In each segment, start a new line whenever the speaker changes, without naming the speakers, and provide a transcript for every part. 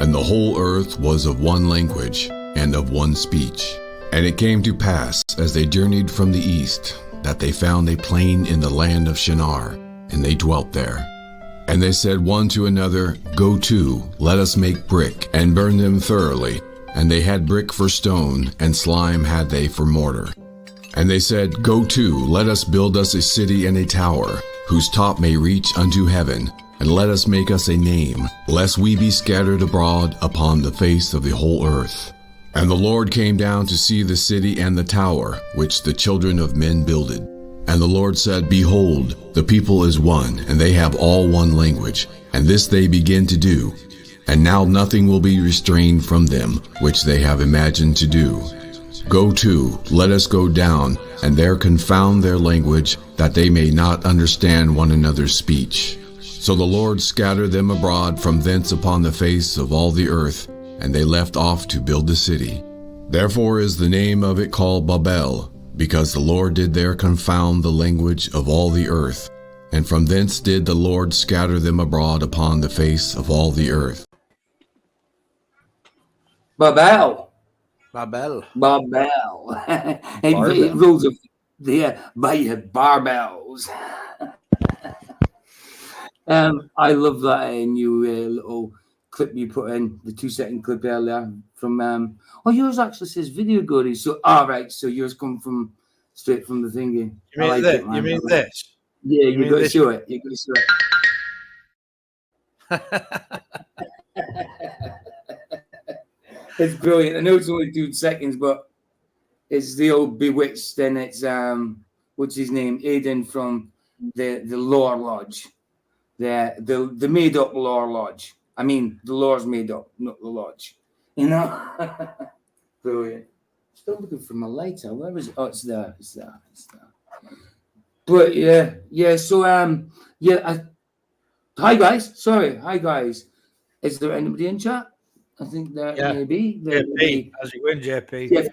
and the whole earth was of one language and of one speech. And it came to pass, as they journeyed from the east, that they found a plain in the land of Shinar, and they dwelt there. And they said one to another, Go to, let us make brick, and burn them thoroughly. And they had brick for stone, and slime had they for mortar. And they said, Go to, let us build us a city and a tower, whose top may reach unto heaven, and let us make us a name, lest we be scattered abroad upon the face of the whole earth. And the Lord came down to see the city and the tower, which the children of men builded. And the Lord said, Behold, the people is one, and they have all one language, and this they begin to do. And now nothing will be restrained from them, which they have imagined to do. Go to, let us go down, and there confound their language, that they may not understand one another's speech. So the Lord scattered them abroad from thence upon the face of all the earth, and they left off to build the city. Therefore is the name of it called Babel, because the Lord did there confound the language of all the earth. And from thence did the Lord scatter them abroad upon the face of all the earth.
Babel.
Babel.
It rules of by barbells. I love that new little clip you put in, the 2-second clip earlier from yours actually says video goodies. So right, so yours come from straight from the thingy.
You mean this? You mean this?
Yeah, you got to show it. You got to show it. It's brilliant. I know it's only 2 seconds, but it's the old Bewitched, and it's what's his name? Aiden from the Lore Lodge. The made up Lore Lodge. I mean, the lore's made up, not the lodge. You know? Brilliant. Still looking for my lighter. Where is it? Oh, it's there. It's there. But yeah. So hi guys. Sorry, hi guys. Is there anybody in chat? I think there may be.
JP, as you win, JP.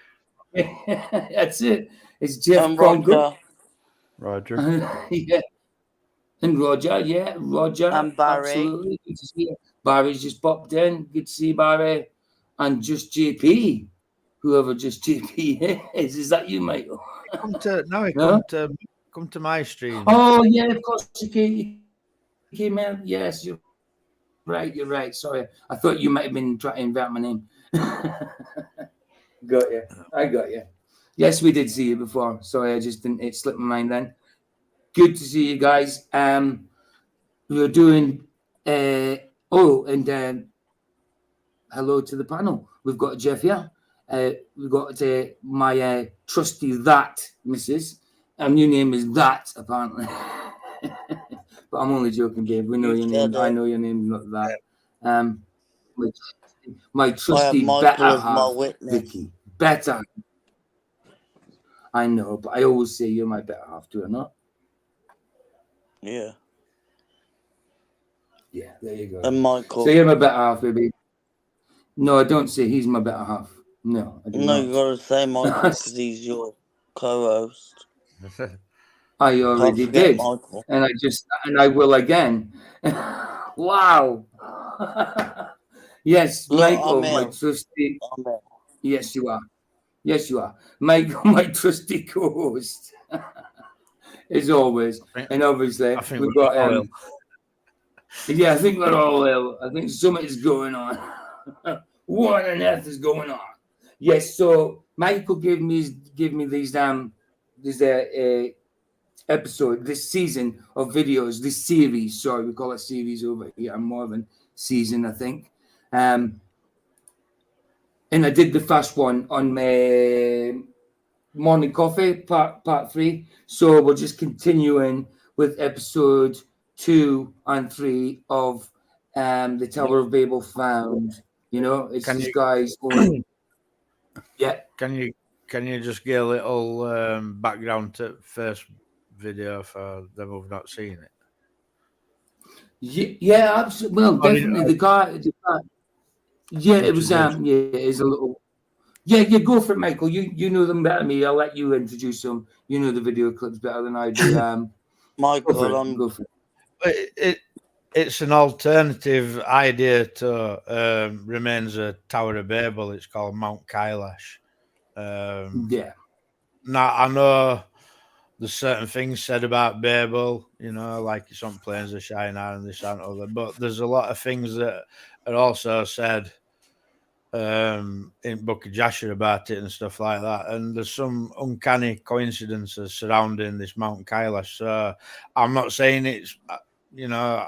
That's it. It's Jeff Congo.
Roger.
Yeah. And Roger, yeah, Roger.
And Barry.
Absolutely. Good to see you. Barry's just popped in. Good to see you, Barry. And just JP. Whoever just JP is. Is that you, Michael?
Come to my stream.
Oh, yeah, of course. You came in. Yes, you're right. Sorry. I thought you might have been trying to invent my name. Got you. I got you. Yes, we did see you before. Sorry, I just didn't. It slipped my mind then. Good to see you guys. We're doing. Hello to the panel. We've got Jeff here. We've got my trusty Mrs. Your name is That, apparently. But I'm only joking, Dave. We know your name. I know your name's not that. My trusty better half, Vicky. Better. I know, but I always say you're my better half, do I not?
Yeah.
Yeah, there you go.
And Michael.
So you're my better half, baby. No, I don't say he's my better half. No, I don't.
No, you got to say Michael because he's your co-host.
I already did,
Michael.
and I will again. Wow. Yes,
Look,
Michael, my trusty. Yes, you are. Michael, my trusty co-host. As always, and obviously we've got. I think we're all ill. I think something's going on. What on earth is going on? Yes, so Michael gave me these episode, this season of videos, this series. Sorry, we call it series over here. More than season, I think. And I did the first one on my morning coffee, part 3. So we're just continuing with episode 2 and 3 of the Tower of Babel found. You know, it's these guys going. Yeah.
Can you just get a little background to first video for them who've not seen it?
Yeah, absolutely. Well, definitely the guy. Yeah, it was. Yeah, it's a little. Yeah, go for it, Michael. You know them better than me. I'll let you introduce them. You know the video clips better than I do.
Michael,
go for it.
it's an alternative idea to remains a Tower of Babel. It's called Mount Kailash.
Yeah.
Now I know there's certain things said about Babel, you know, like it's on Plains of Shinar and this and other, but there's a lot of things that are also said in Book of Jasher about it and stuff like that. And there's some uncanny coincidences surrounding this Mount Kailash. So I'm not saying it's, you know,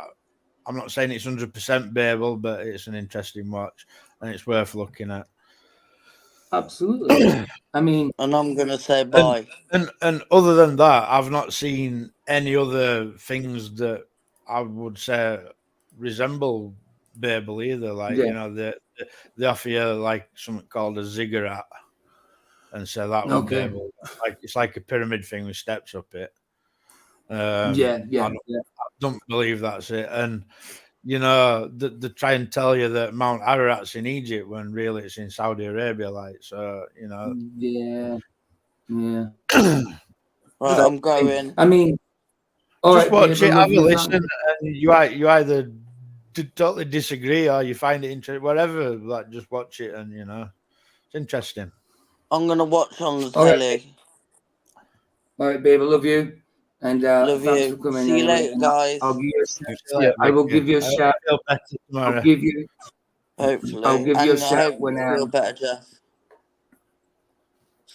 I'm not saying it's 100% Babel, but it's an interesting watch and it's worth looking at.
Absolutely. I mean,
And I'm gonna say bye.
And other than that, I've not seen any other things that I would say resemble Babel either. Like,
yeah.
you know, they offer you like something called a ziggurat, and so that was
Okay.
Babel. Like it's like a pyramid thing with steps up it.
Yeah.
I don't believe that's it. And you know, they try and tell you that Mount Ararat's in Egypt when really it's in Saudi Arabia. Like, so you know,
Yeah. Yeah.
Right, I'm going.
I mean, all
just
right,
watch
babe,
it,
I love
have a
you,
listen,
thank
and you either totally disagree or you find it interesting. Whatever, like just watch it, and you know, it's interesting.
I'm gonna watch on the
All right.
telly.
All right, babe, I love you. And
Love
thanks
you.
for coming
See you
anyway.
later,
And
guys.
I'll give you a shout.
See you later,
I will
Vicky.
give you a
I hope
shout.
you feel better tomorrow.
I'll give you
Hopefully.
you a
And I
shout
hope
when
you feel better, Jeff.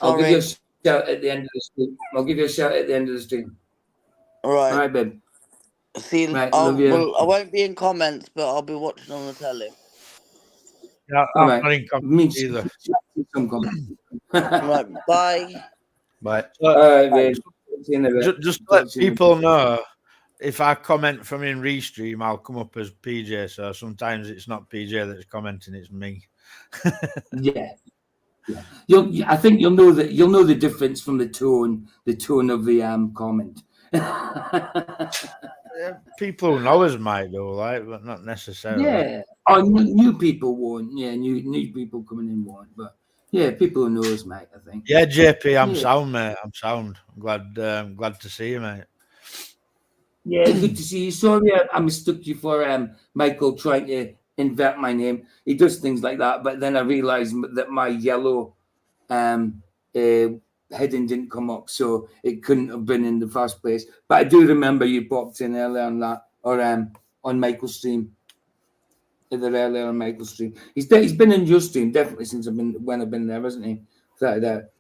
I'll give you a
Sorry.
shout at the end of the stream. I'll give you a shout at the end of the stream. All
Right.
right, babe.
See you.
Right, love you.
Well, I won't be in comments, but I'll be watching on the telly.
Yeah,
All
I'm
right.
not in comments either.
Some comments.
Right, bye.
Bye.
So,
All right, babe. See you in a bit.
just to
Talk
let
to you in a
people
bit.
know, if I comment from in Restream, I'll come up as PJ. So sometimes it's not PJ that's commenting; it's me.
Yeah. Yeah. I think you'll know the difference from the tone of the comment.
People who know us might do, like, but not necessarily.
Yeah. Oh, new people won't. Yeah, new people coming in won't. But yeah, people who know us, mate, I think.
Yeah, JP, I'm
Yeah.
sound, mate. I'm sound. I'm glad to see you, mate.
Yeah, good to see you. Sorry, I mistook you for Michael trying to invert my name. He does things like that, but then I realised that my yellow heading didn't come up, so it couldn't have been in the first place. But I do remember you popped in earlier on that, or on Michael's stream. Either earlier on Michael's stream. He's been in your stream definitely since I've been there, hasn't he? That,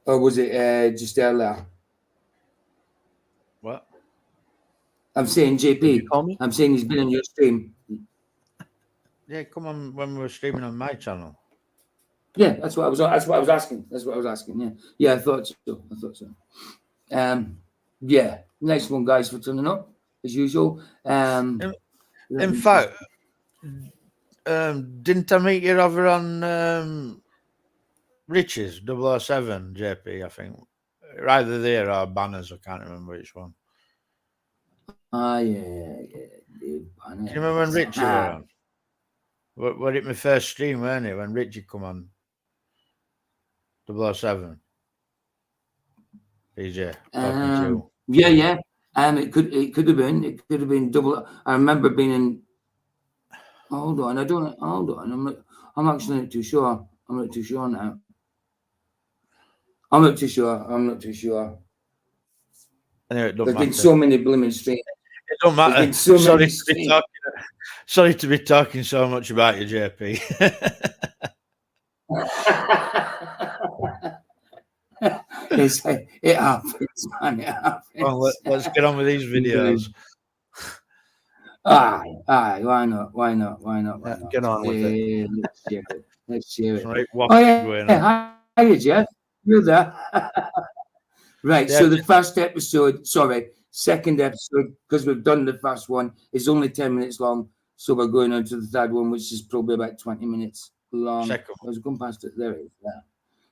or was it just earlier?
What?
I'm saying
Did you
JP.
call me?
I'm saying he's been in your stream.
Yeah, come on when we were streaming on my channel.
Yeah, that's what I was asking. Yeah, I thought so. Yeah, nice one, guys, for turning up as usual.
In fact, didn't I meet you over on Rich's 007, JP? I think either there or Banners. I can't remember which one.
Yeah.
Do you remember when Richie were on? Were it my first stream, weren't it? When Richie come on 007. PJ talking to you.
Yeah. It could have been double. I remember being in. Hold on. I'm actually not too sure. I'm not too sure now. I'm not too sure.
Anyway, it don't
There's
matter.
been so many blooming streams.
It don't matter.
There's been so
Sorry
many
to be
streams.
sorry to be talking so much about you, JP.
It happens, man. It happens.
Well, let's get on with these videos.
Aye. Why not?
Get on with it.
Let's share it.
Right,
Oh yeah. Hi, Jeff. You're there. Right.
Yeah,
So the first episode, second episode, because we've done the first one, is only 10 minutes long. So we're going on to the third one, which is probably about 20 minutes long.
Second.
I was going past it. There it is. There.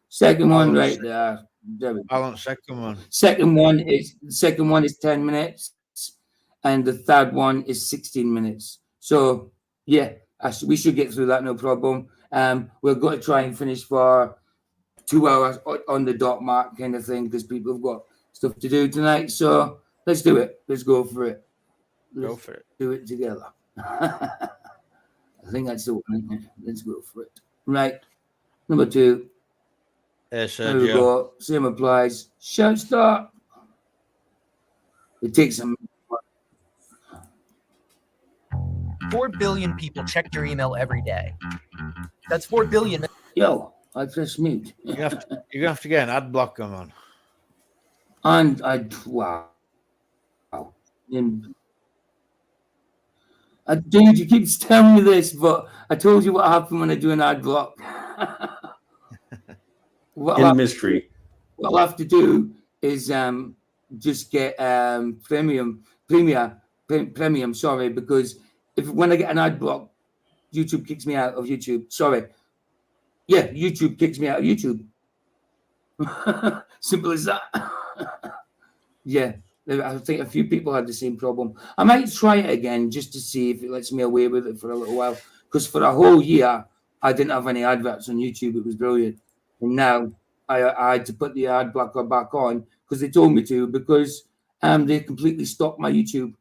Second one, right there. There we go.
Balance second one.
Second one is 10 minutes, and the third one is 16 minutes. So yeah, we should get through that, no problem. We're going to try and finish for 2 hours on the dot mark, kind of thing, because people have got stuff to do tonight. So let's do it. Let's go for it.
Go for it.
Do it together. I think that's the one. Let's go for it. Right. Number 2.
Yes,
There we go. Same applies. Shout start. It takes some.
4 billion people check your email every day. That's 4 billion.
Yo, I press mute.
You're gonna have to get an ad blocker on.
And wow. Dude, you keep telling me this, but I told you what happened when I do an ad block.
Mystery.
What I'll have to do is just get premium, sorry, because when I get an ad block, YouTube kicks me out of YouTube. Sorry. Yeah, YouTube kicks me out of YouTube. Simple as that. Yeah, I think a few people had the same problem. I might try it again just to see if it lets me away with it for a little while. Because for a whole year, I didn't have any adverts on YouTube. It was brilliant. And now I had to put the ad blocker back on because they told me to, because they completely stopped my YouTube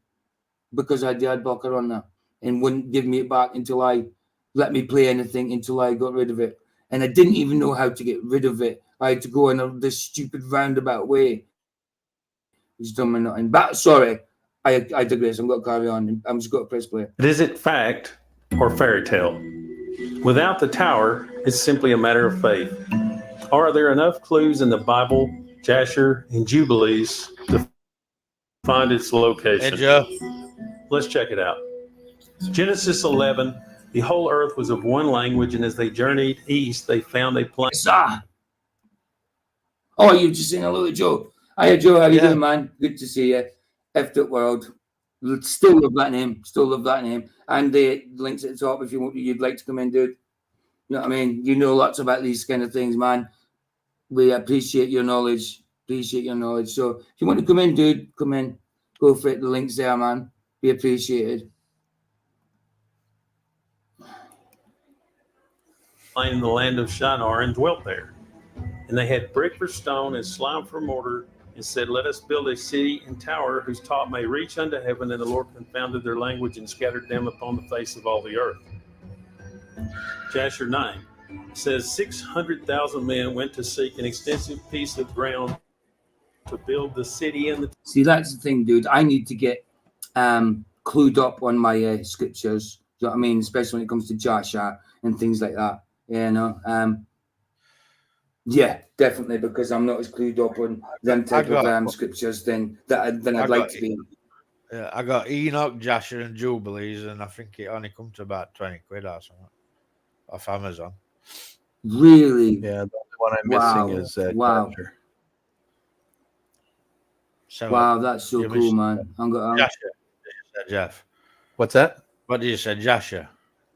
because I had the ad blocker on there and wouldn't give me it back until I let me play anything until I got rid of it. And I didn't even know how to get rid of it. I had to go in this stupid roundabout way. It's done nothing. But sorry, I digress. I'm going to carry on. I'm just going to press play.
Is it fact or fairy tale? Without the tower, it's simply a matter of faith. Are there enough clues in the Bible, Jasher, and Jubilees to find its location?
Hey, Joe.
Let's check it out. Genesis 11, the whole earth was of one language, and as they journeyed east, they found a plain.
Oh, you just saying hello to Joe. Hiya, Joe. How you doing, man? Good to see you. Effed up world. Still love that name. And the links at the top if you'd like to come in, dude. You know what I mean? You know lots about these kind of things, man. We appreciate your knowledge. So if you want to come in, dude, come in. Go for it. The link's there, man. Be appreciated.
In the land of Shinar and dwelt there. And they had brick for stone and slime for mortar, and said, let us build a city and tower whose top may reach unto heaven. And the Lord confounded their language and scattered them upon the face of all the earth. Jasher 9 says 600,000 men went to seek an extensive piece of ground to build the city and the.
See, that's the thing, dude. I need to get clued up on my scriptures. Do you know what I mean? Especially when it comes to Jasher and things like that. You know. Yeah, definitely, because I'm not as clued up on them type of scriptures than I'd like to be.
Yeah, I got Enoch, Jasher, and Jubilees, and I think it only come to about 20 quid or something off Amazon.
Really?
Yeah, the one I'm missing is Jasher.
So,
wow, that's so cool, man. I'm going.
Jasher, Jeff.
What's that?
What did you say, Jasher?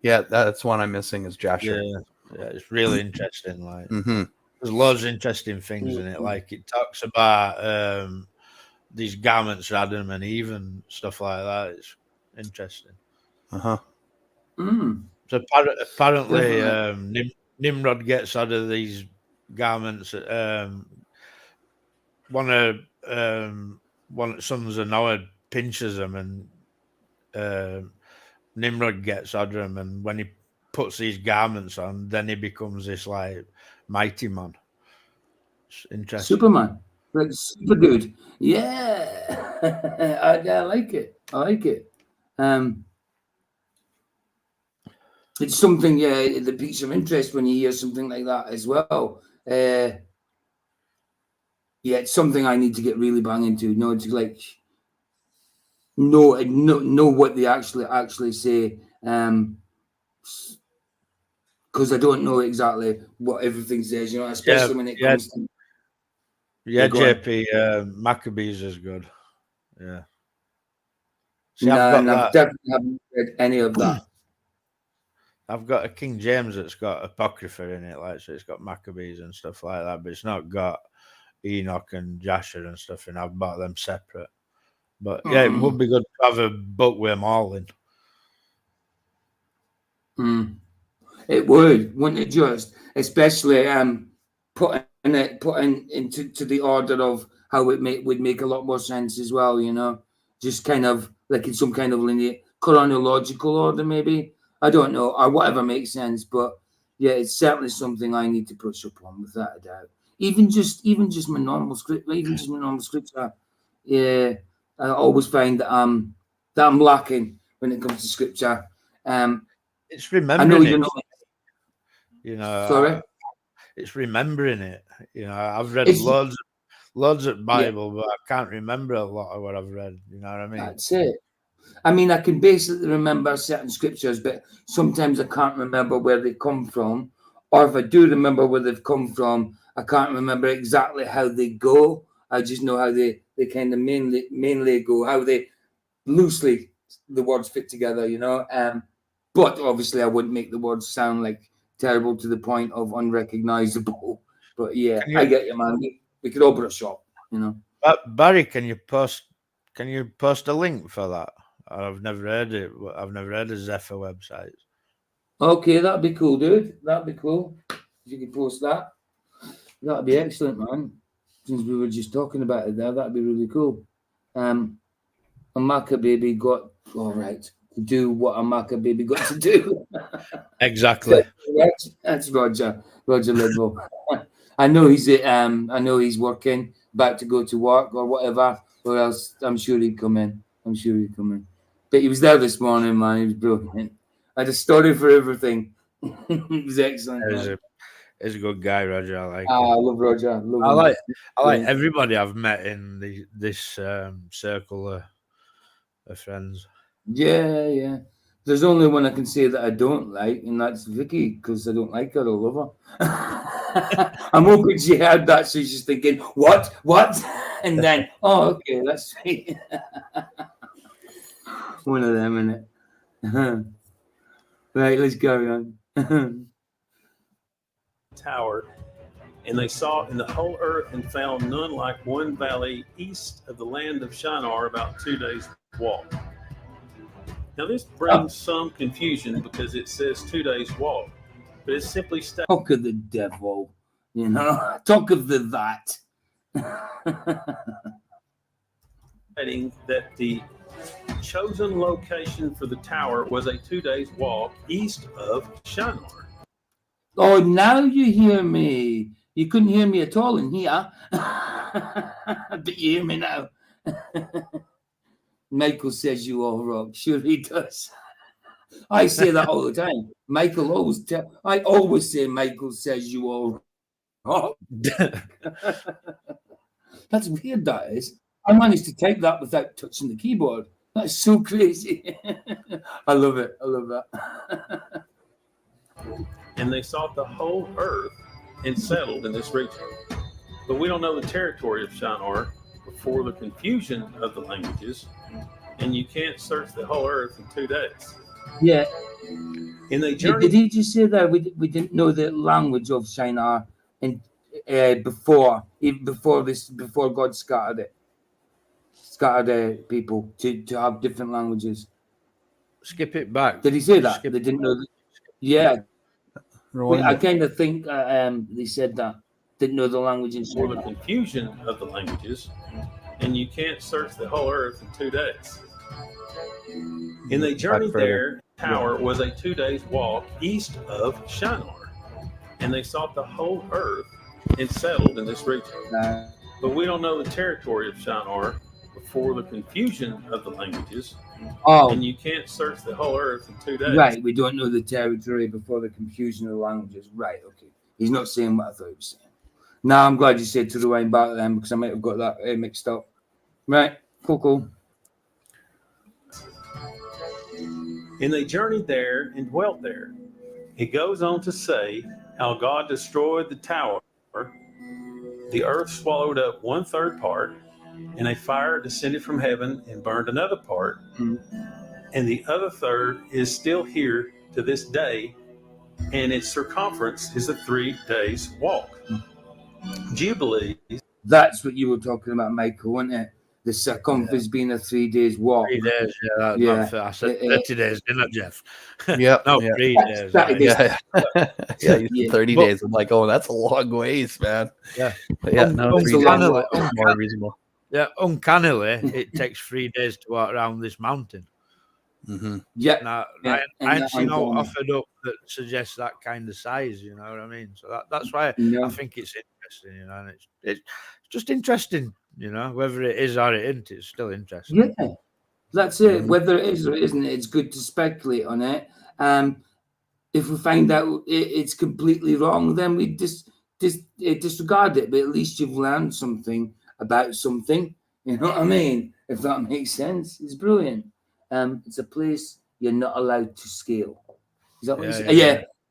Yeah, that's one I'm missing is Jasher.
Yeah, it's really interesting. Like.
Mm-hmm.
There's loads of interesting things in it. Like it talks about these garments, Adam and Eve, and stuff like that. It's interesting. So apparently, Nimrod gets out of these garments. One of sons of Noah pinches them, and Nimrod gets out of them. And when he puts these garments on, then he becomes this like mighty man. It's interesting.
Superman. Like super dude. Yeah. I like it. It's something, that piques some interest when you hear something like that as well. It's something I need to get really bang into. To like know what they actually say. Because I don't know exactly what everything says, especially when it comes to.
Yeah, JP, Maccabees is good. Yeah. See,
I definitely haven't read any of that.
I've got a King James that's got Apocrypha in it, like so it's got Maccabees and stuff like that, but it's not got Enoch and Jasher and stuff, and I've bought them separate. But yeah, it would be good to have a book with them all in.
It wouldn't it just, especially putting into the order of how it would make a lot more sense as well, just kind of like in some kind of linear chronological order, maybe. I don't know, or whatever makes sense. But yeah, it's certainly something I need to brush up on, without a doubt. Even just my normal script, yeah, I always find that I'm lacking when it comes to scripture.
It's remembering
I know
it.
you're not.
You know,
Sorry?
it's remembering it. You know, I've read
It's-
loads of Bible, but I can't remember a lot of what I've read. You know what I mean?
That's it. I mean, I can basically remember certain scriptures, but sometimes I can't remember where they come from. Or if I do remember where they've come from, I can't remember exactly how they go. I just know how they kind of mainly go, how they loosely the words fit together, you know. But obviously I wouldn't make the words sound like terrible to the point of unrecognizable. But yeah, I get you, man. We could all brush up, you know.
Barry, can you post a link for that? I've never heard it. I've never heard of Zephyr websites.
Okay, that'd be cool, dude. That'd be cool. If you could post that, that'd be excellent, man. Since we were just talking about it there, that'd be really cool. A Maca baby got all right to do what a Maca baby got to do.
Exactly.
That's Roger Lidwell. I know he's working, about to go to work or whatever, or else I'm sure he'd come in. But he was there this morning, man. He was brilliant. I had a story for everything. It was excellent.
He's a good guy, Roger. I like him.
I love Roger.
I like everybody I've met in this circle of friends.
Yeah. There's only one I can say that I don't like, and that's Vicky, because I don't like her or love her. I'm hoping she heard that, so she's thinking, what? And then, oh, okay, that's sweet. One of them, innit? Right, let's go on.
Tower, and they sought in the whole earth and found none like one valley east of the land of Shinar, about 2 days' walk. Now this brings some confusion because it says 2 days' walk, but it's simply
talk of the devil, you know. Talk of that.
stating that the chosen location for the tower was a 2 days' walk east of Shinar.
Oh, now you hear me. You couldn't hear me at all in here. But you hear me now. Michael says you all rock. Sure he does. I say that all the time. I always say Michael says you all rock. That's weird, that is. I managed to type that without touching the keyboard. That's so crazy. I love it. I love that.
And they sought the whole earth and settled in this region. But we don't know the territory of Shinar before the confusion of the languages, and you can't search the whole earth in 2 days.
Yeah.
And they journeyed.
Did he just say that we didn't know the language of Shinar and before God scattered people to have different languages?
Skip it back.
Did he say that? They didn't know. Yeah. I kind of think they said that. Didn't know the languages.
For the confusion of the languages, and you can't search the whole earth in 2 days. And they journeyed there. Tower was a 2 days' walk east of Shinar, and they sought the whole earth and settled in this region. But we don't know the territory of Shinar before the confusion of the languages.
Oh.
And you can't search the whole earth in 2 days.
Right, we don't know the territory before the confusion of the languages. Right, okay. He's not saying what I thought he was saying. Now I'm glad you said to rewind back then, because I might have got that mixed up. Right, cool.
And they journeyed there and dwelt there. It goes on to say how God destroyed the tower. The earth swallowed up 1/3 part, and a fire descended from heaven and burned another part. And the other third is still here to this day, and its circumference is a 3 days' walk. Jubilee.
That's what you were talking about, Michael, wasn't it? The circumference being a 3 days' walk.
3 days, I said 30 days, didn't I, Jeff?
Yeah.
No, 3 days.
Yeah, you said 30 days. I'm like, oh, that's a long ways, man.
Yeah.
But yeah, no, 3 days more reasonable.
Yeah, uncannily, it takes 3 days to walk around this mountain.
Yeah.
Now,
Yeah,
I ain't
that
seen no
uncommon.
offered up that suggests that kind of size. You know what I mean? So that's why
No.
I think it's interesting. You know, and it's just interesting. You know, whether it is or it isn't, it's still interesting.
Yeah, that's it. Whether it is or isn't, it's good to speculate on it. If we find out it's completely wrong, then we disregard it. But at least you've learned something about something. You know what I mean? If that makes sense, it's brilliant. It's a place you're not allowed to scale. Is that what you say?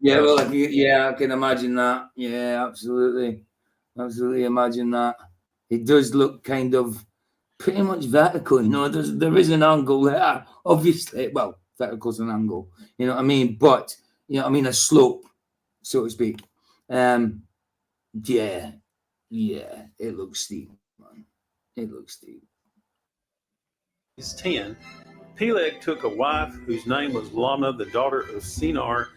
Yeah. Well, I can imagine that. Yeah, absolutely, imagine that. It does look kind of pretty much vertical. You know, there is an angle there. Obviously, well, vertical's an angle. You know what I mean? But you know, I mean a slope, so to speak. Yeah, it looks steep, man. It looks steep.
Is 10. Peleg took a wife whose name was Lana, the daughter of Sinar,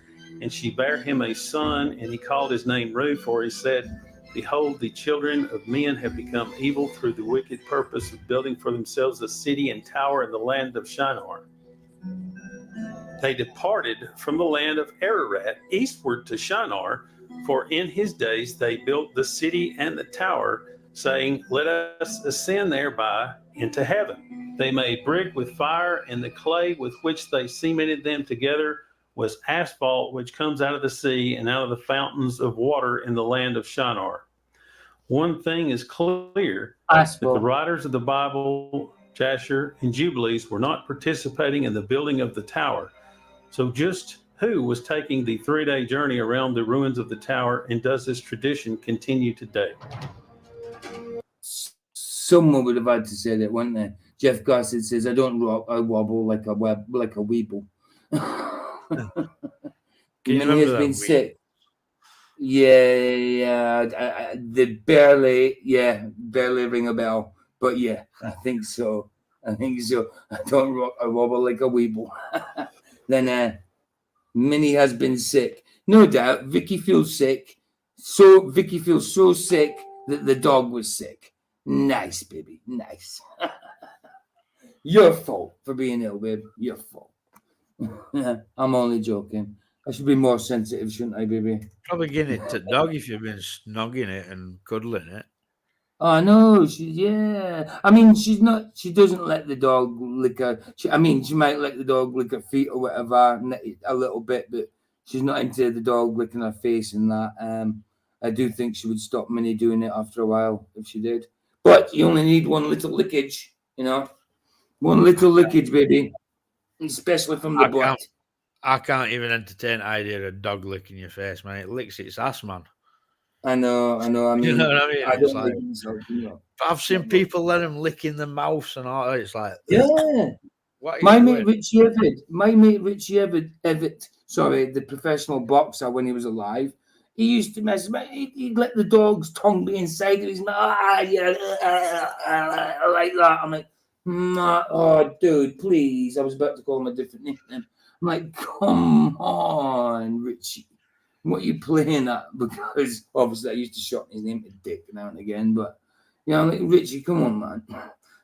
and she bare him a son, and he called his name Ru, for he said, Behold, the children of men have become evil through the wicked purpose of building for themselves a city and tower in the land of Shinar. They departed from the land of Ararat eastward to Shinar, for in his days they built the city and the tower, saying, Let us ascend thereby into heaven. They made brick with fire, and the clay with which they cemented them together was asphalt, which comes out of the sea and out of the fountains of water in the land of Shinar. One thing is clear, that the writers of the Bible, Jasher, and Jubilees were not participating in the building of the tower. So just who was taking the 3-day journey around the ruins of the tower, and does this tradition continue today?
Someone would have had to say that, wouldn't they? Jeff Gossett says, I don't rock, I wobble like a weeble. Many has been sick. Yeah, they barely ring a bell. But yeah, I think so. I don't rock, I wobble like a weeble. Then Minnie has been sick. No doubt, Vicky feels sick. So Vicky feels so sick that the dog was sick. Nice, baby. Nice. Your fault for being ill, babe. Your fault. I'm only joking. I should be more sensitive, shouldn't I, baby?
Probably giving it to dog if you've been snogging it and cuddling it.
Oh no, I mean, she doesn't let the dog lick her. She might let the dog lick her feet or whatever a little bit, but she's not into the dog licking her face and that. I do think she would stop Minnie doing it after a while if she did. But you only need one little lickage, you know? One little lickage, baby. Especially from the butt.
I can't even entertain the idea of a dog licking your face, man. It licks its ass, man.
I know. I mean,
you know what I mean?
I
it's
don't
like,
myself, you know.
I've seen people let them lick in the mouth and all. It's like,
yeah. My mate Richie Everett, sorry, the professional boxer when he was alive, he used to mess about. He'd let the dog's tongue be inside of his mouth. Like that. I'm like, oh, dude, please. I was about to call him a different nickname. I'm like, come on, Richie. What are you playing at? Because obviously I used to shorten his name to Dick now and again, but you know, like, Richie, come on, man.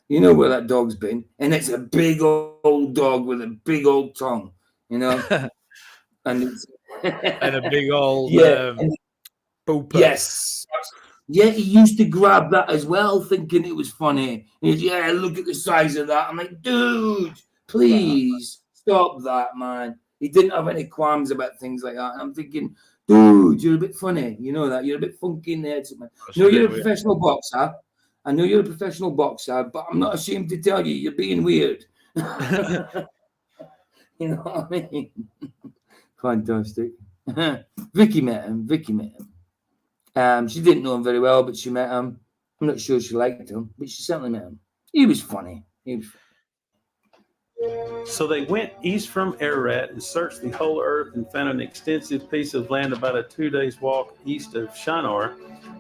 You know where that dog's been, and it's a big old dog with a big old tongue, you know, and it's
and a big old pooper.
Yes, yeah. He used to grab that as well, thinking it was funny. Yeah, look at the size of that. I'm like, dude, please stop that, man. He didn't have any qualms about things like that. And I'm thinking, dude, you're a bit funny. You know that. You're a bit funky in the head. You know, you're a professional boxer. I know you're a professional boxer, but I'm not ashamed to tell you, you're being weird. You know what I mean? Fantastic. Vicky met him. She didn't know him very well, but she met him. I'm not sure she liked him, but she certainly met him. He was funny.
So they went east from Ararat and searched the whole earth and found an extensive piece of land about a 2 days walk east of Shinar.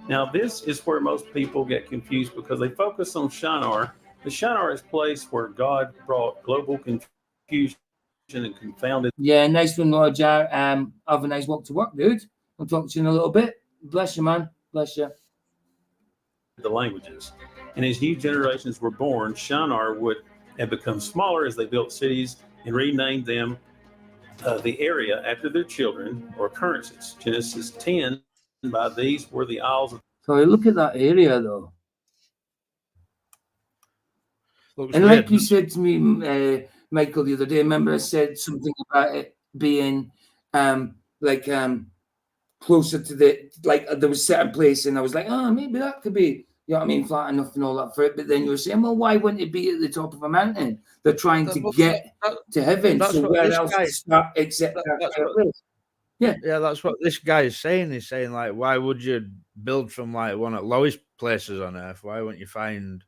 Now this is where most people get confused because they focus on Shinar. The Shinar is a place where God brought global confusion and confounded.
Yeah, nice one, Roger. Have a nice walk to work, dude. I'll talk to you in a little bit. Bless you, man. Bless you.
The languages. and as new generations were born, Shinar would have become smaller as they built cities and renamed them the area after their children or occurrences. Genesis 10, by these were the isles of.
So look at that area, though.
Looks
And
weird.
like you said to me, Michael, the other day, remember I said something about it being closer to the, like there was a certain place, and I was like, oh, maybe that could be, you know what I mean, flat enough and all that for it. But then you were saying, well, why wouldn't it be at the top of a mountain? They're trying to get to heaven. So where else to start except that place? Yeah.
Yeah, that's what this guy is saying. He's saying, like, why would you build from like one of the lowest places on Earth? Why wouldn't you find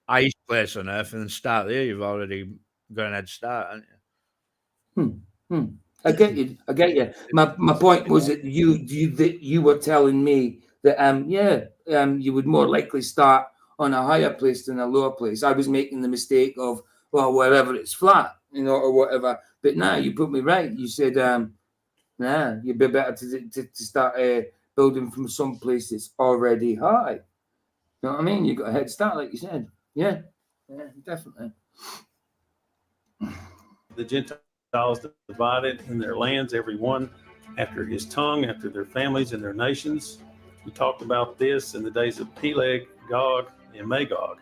highest place on Earth and then start there? You've already got an head start, haven't you?
I get you. My point was that you were telling me that you would more likely start on a higher place than a lower place. I was making the mistake of, well, wherever it's flat, you know, or whatever. But now you put me right. You said you'd be better to start building from some place that's already high. You know what I mean? You got a head start, like you said. Yeah, definitely.
The Gentiles divided in their lands, every one after his tongue, after their families and their nations. We talked about this in the days of Peleg, Gog, and Magog.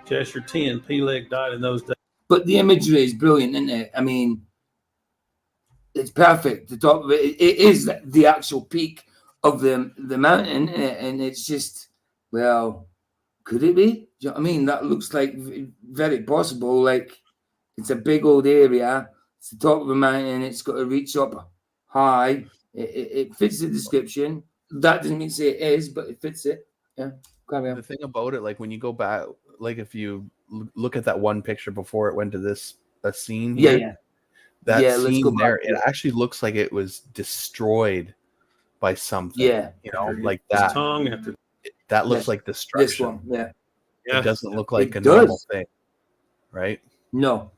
Chapter 10, Peleg died in those days.
But the imagery is brilliant, isn't it? I mean, it's perfect. The top of it is the actual peak of the mountain, and it's just, well, could it be? Do you know what I mean? That looks like very possible. Like, it's a big old area. It's the top of a mountain. It's got to reach up high. It fits the description. That doesn't mean to say it is, but it fits it. Yeah.
The thing about it, like when you go back, like if you look at that one picture before it went to this scene, that scene there, it actually looks like it was destroyed by something.
Yeah,
you know, like that. That looks like destruction.
This one,
It doesn't look like a normal thing, right?
No,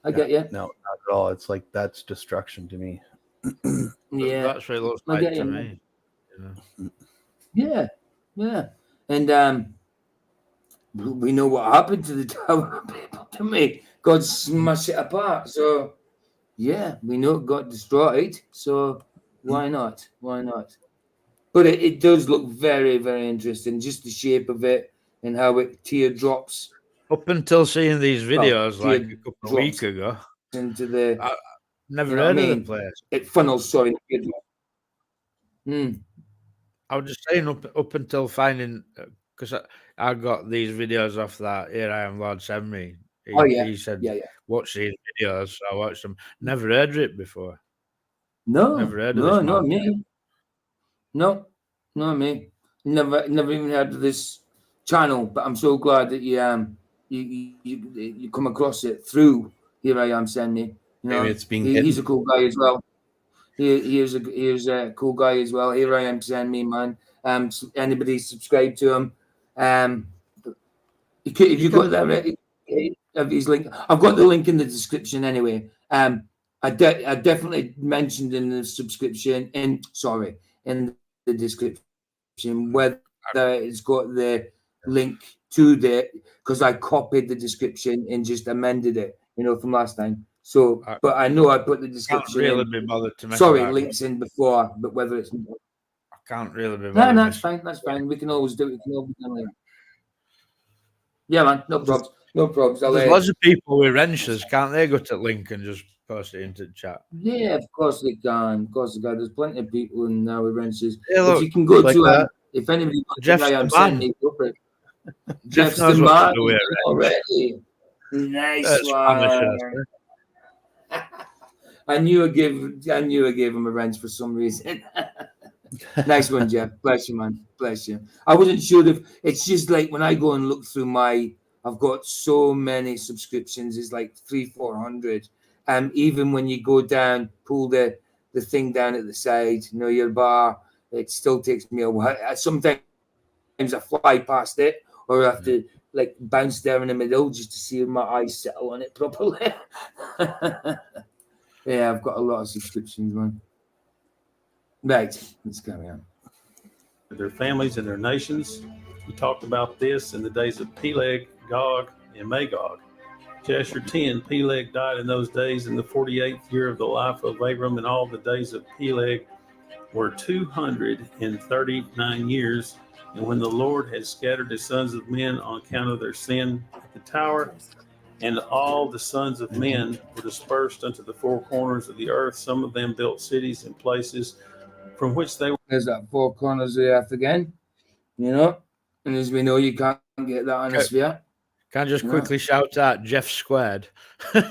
I get you.
No, not at all. It's like that's destruction to me.
Yeah,
that's what it looks like to me.
Yeah, and we know what happened to the Tower of Babel, don't we? God smashed it apart. So yeah, we know it got destroyed. So why not? Why not? But it does look very, very interesting. Just the shape of it and how it teardrops.
Up until seeing these videos like a couple of weeks ago,
into the
I never heard of the place.
It funnels, sorry.
I was just saying up until finding, because I got these videos off that Here I Am Lord sent me. He said, watch these videos. So I watched them. Never heard of it before.
Never heard of this. Not me. No, not me. Never even heard of this channel. But I'm so glad that you come across it through Here I Am Send Me. You know, he's a cool guy as well. He is a cool guy as well. Here I Am Send Me, man. Anybody subscribe to him? If you got that, his link. I've got the link in the description anyway. I definitely mentioned in the subscription, in the description, whether it's got the link to because I copied the description and just amended it, from last time. So, but I know I put the description.
Can't really be bothered to make
links in before, but whether it's.
I can't really be bothered.
No, that's fine. That's fine. We can always do it. We can always do it. Yeah, man. No problems. No problems.
There's lots of people with wrenches. Can't they go to the link and just post it into the chat?
Yeah, of course they can. Of course they can. There's plenty of people in now with wrenches.
Yeah, look,
if you can go to if anybody
Jeff's the man. Jeff knows what to do
already. Nice one. I knew I gave him a wrench for some reason. Nice one, Jeff. Bless you, man. Bless you. I wasn't sure if it's just like when I go and look through I've got so many subscriptions. It's like 300-400. Even when you go down, pull the thing down at the side, your bar, it still takes me a while. Sometimes I fly past it, or I have to like bounce down in the middle just to see if my eyes settle on it properly. Yeah, I've got a lot of subscriptions, man. Right, let's carry on.
Their families and their nations. We talked about this in the days of Peleg, Gog, and Magog. Jasher 10, Peleg died in those days in the 48th year of the life of Abram, and all the days of Peleg were 239 years. And when the Lord had scattered the sons of men on account of their sin at the tower, and all the sons of men were dispersed unto the four corners of the earth, some of them built cities and places from which they were.
There's that four corners of the earth again, you know. And as we know, you can't get that on a sphere.
Can I just quickly shout out Jeff Squared?
Of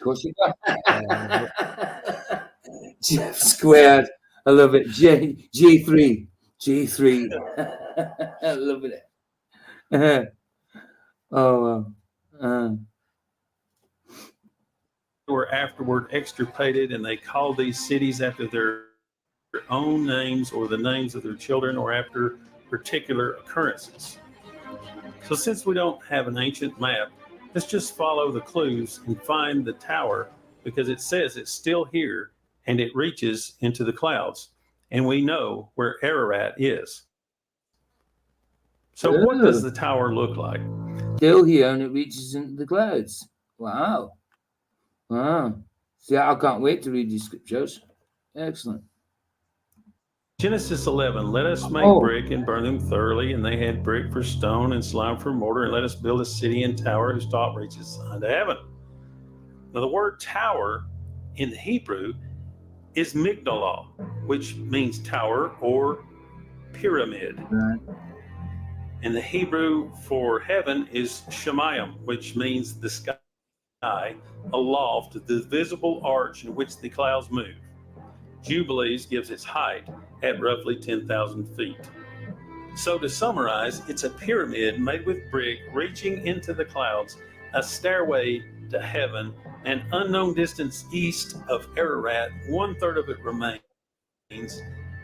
course you can. Jeff Squared. I love it. G3. I love it. Oh,
were afterward extirpated, and they called these cities after their own names or the names of their children or after particular occurrences. So since we don't have an ancient map, let's just follow the clues and find the tower, because it says it's still here and it reaches into the clouds, and we know where Ararat is. So what does the tower look like?
Still here and it reaches into the clouds. Wow. See, I can't wait to read these scriptures. Excellent.
Genesis 11, let us make brick and burn them thoroughly. And they had brick for stone and slime for mortar. And let us build a city and tower whose top reaches unto heaven. Now, the word tower in the Hebrew is migdalah, which means tower or pyramid.
Right.
And the Hebrew for heaven is shemayim, which means the sky, aloft, the visible arch in which the clouds move. Jubilees gives its height at roughly 10,000 feet. So to summarize, it's a pyramid made with brick reaching into the clouds, a stairway to heaven, an unknown distance east of Ararat. 1/3 of it remains.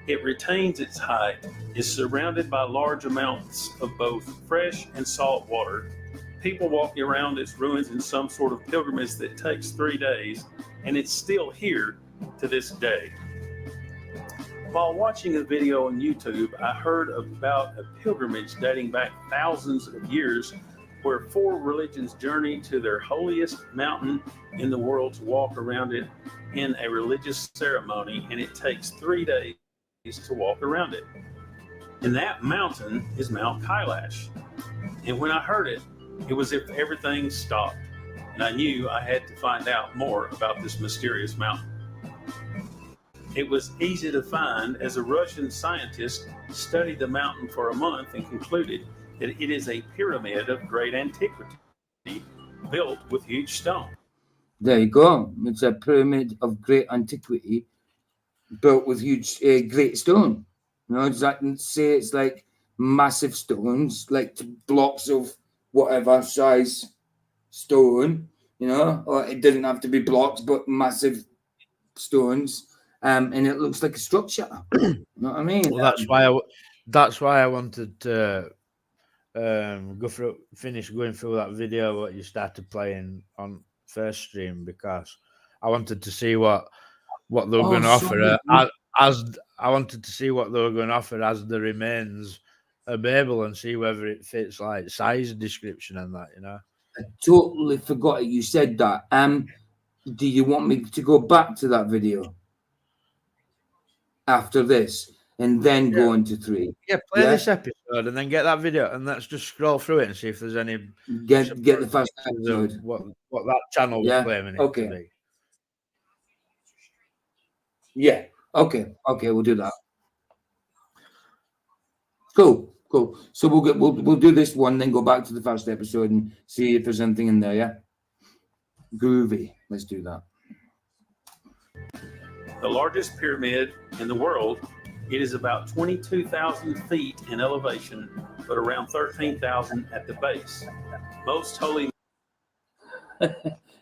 It retains its height, is surrounded by large amounts of both fresh and salt water. People walking around its ruins in some sort of pilgrimage that takes 3 days, and it's still here to this day. While watching a video on YouTube, I heard about a pilgrimage dating back thousands of years where 4 religions journey to their holiest mountain in the world to walk around it in a religious ceremony, and it takes 3 days to walk around it. And that mountain is Mount Kailash. And when I heard it, it was as if everything stopped, and I knew I had to find out more about this mysterious mountain. It was easy to find, as a Russian scientist studied the mountain for a month and concluded that it is a pyramid of great antiquity built with huge stone.
There you go. It's a pyramid of great antiquity built with huge, great stone. You know, does that say it's like massive stones, like blocks of whatever size stone, you know, or it doesn't have to be blocks, but massive stones. And it looks like a structure. You know what I mean?
Well, that's why I wanted to finish going through that video what you started playing on first stream, because I wanted to see what they were going to offer as I wanted to see what they were going to offer as the remains of Babel, and see whether it fits like size description and that, you know.
I totally forgot it. You said that. Do you want me to go back to that video after this and then go into 3?
Yeah, play this episode and then get that video, and let's just scroll through it and see if there's any
get the first episode.
What that channel was claiming it to be.
Yeah. Okay, we'll do that. Cool. So we'll do this one, then go back to the first episode and see if there's anything in there. Yeah. Groovy. Let's do that.
The largest pyramid in the world. It is about 22,000 feet in elevation, but around 13,000 at the base. Most holy.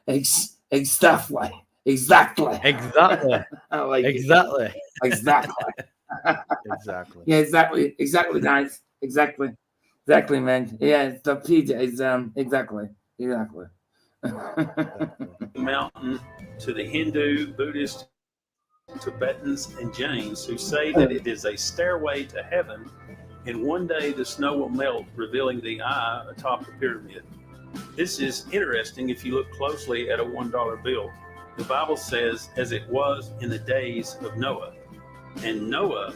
Exactly. I like
exactly.
It. Exactly.
Exactly.
Yeah, exactly, guys. Exactly, man. Yeah, the PJ is exactly.
Mountain to the Hindu, Buddhist, Tibetans and Jains who say that it is a stairway to heaven, and one day the snow will melt, revealing the eye atop the pyramid. This is interesting if you look closely at a $1 bill. The Bible says, as it was in the days of Noah. And Noah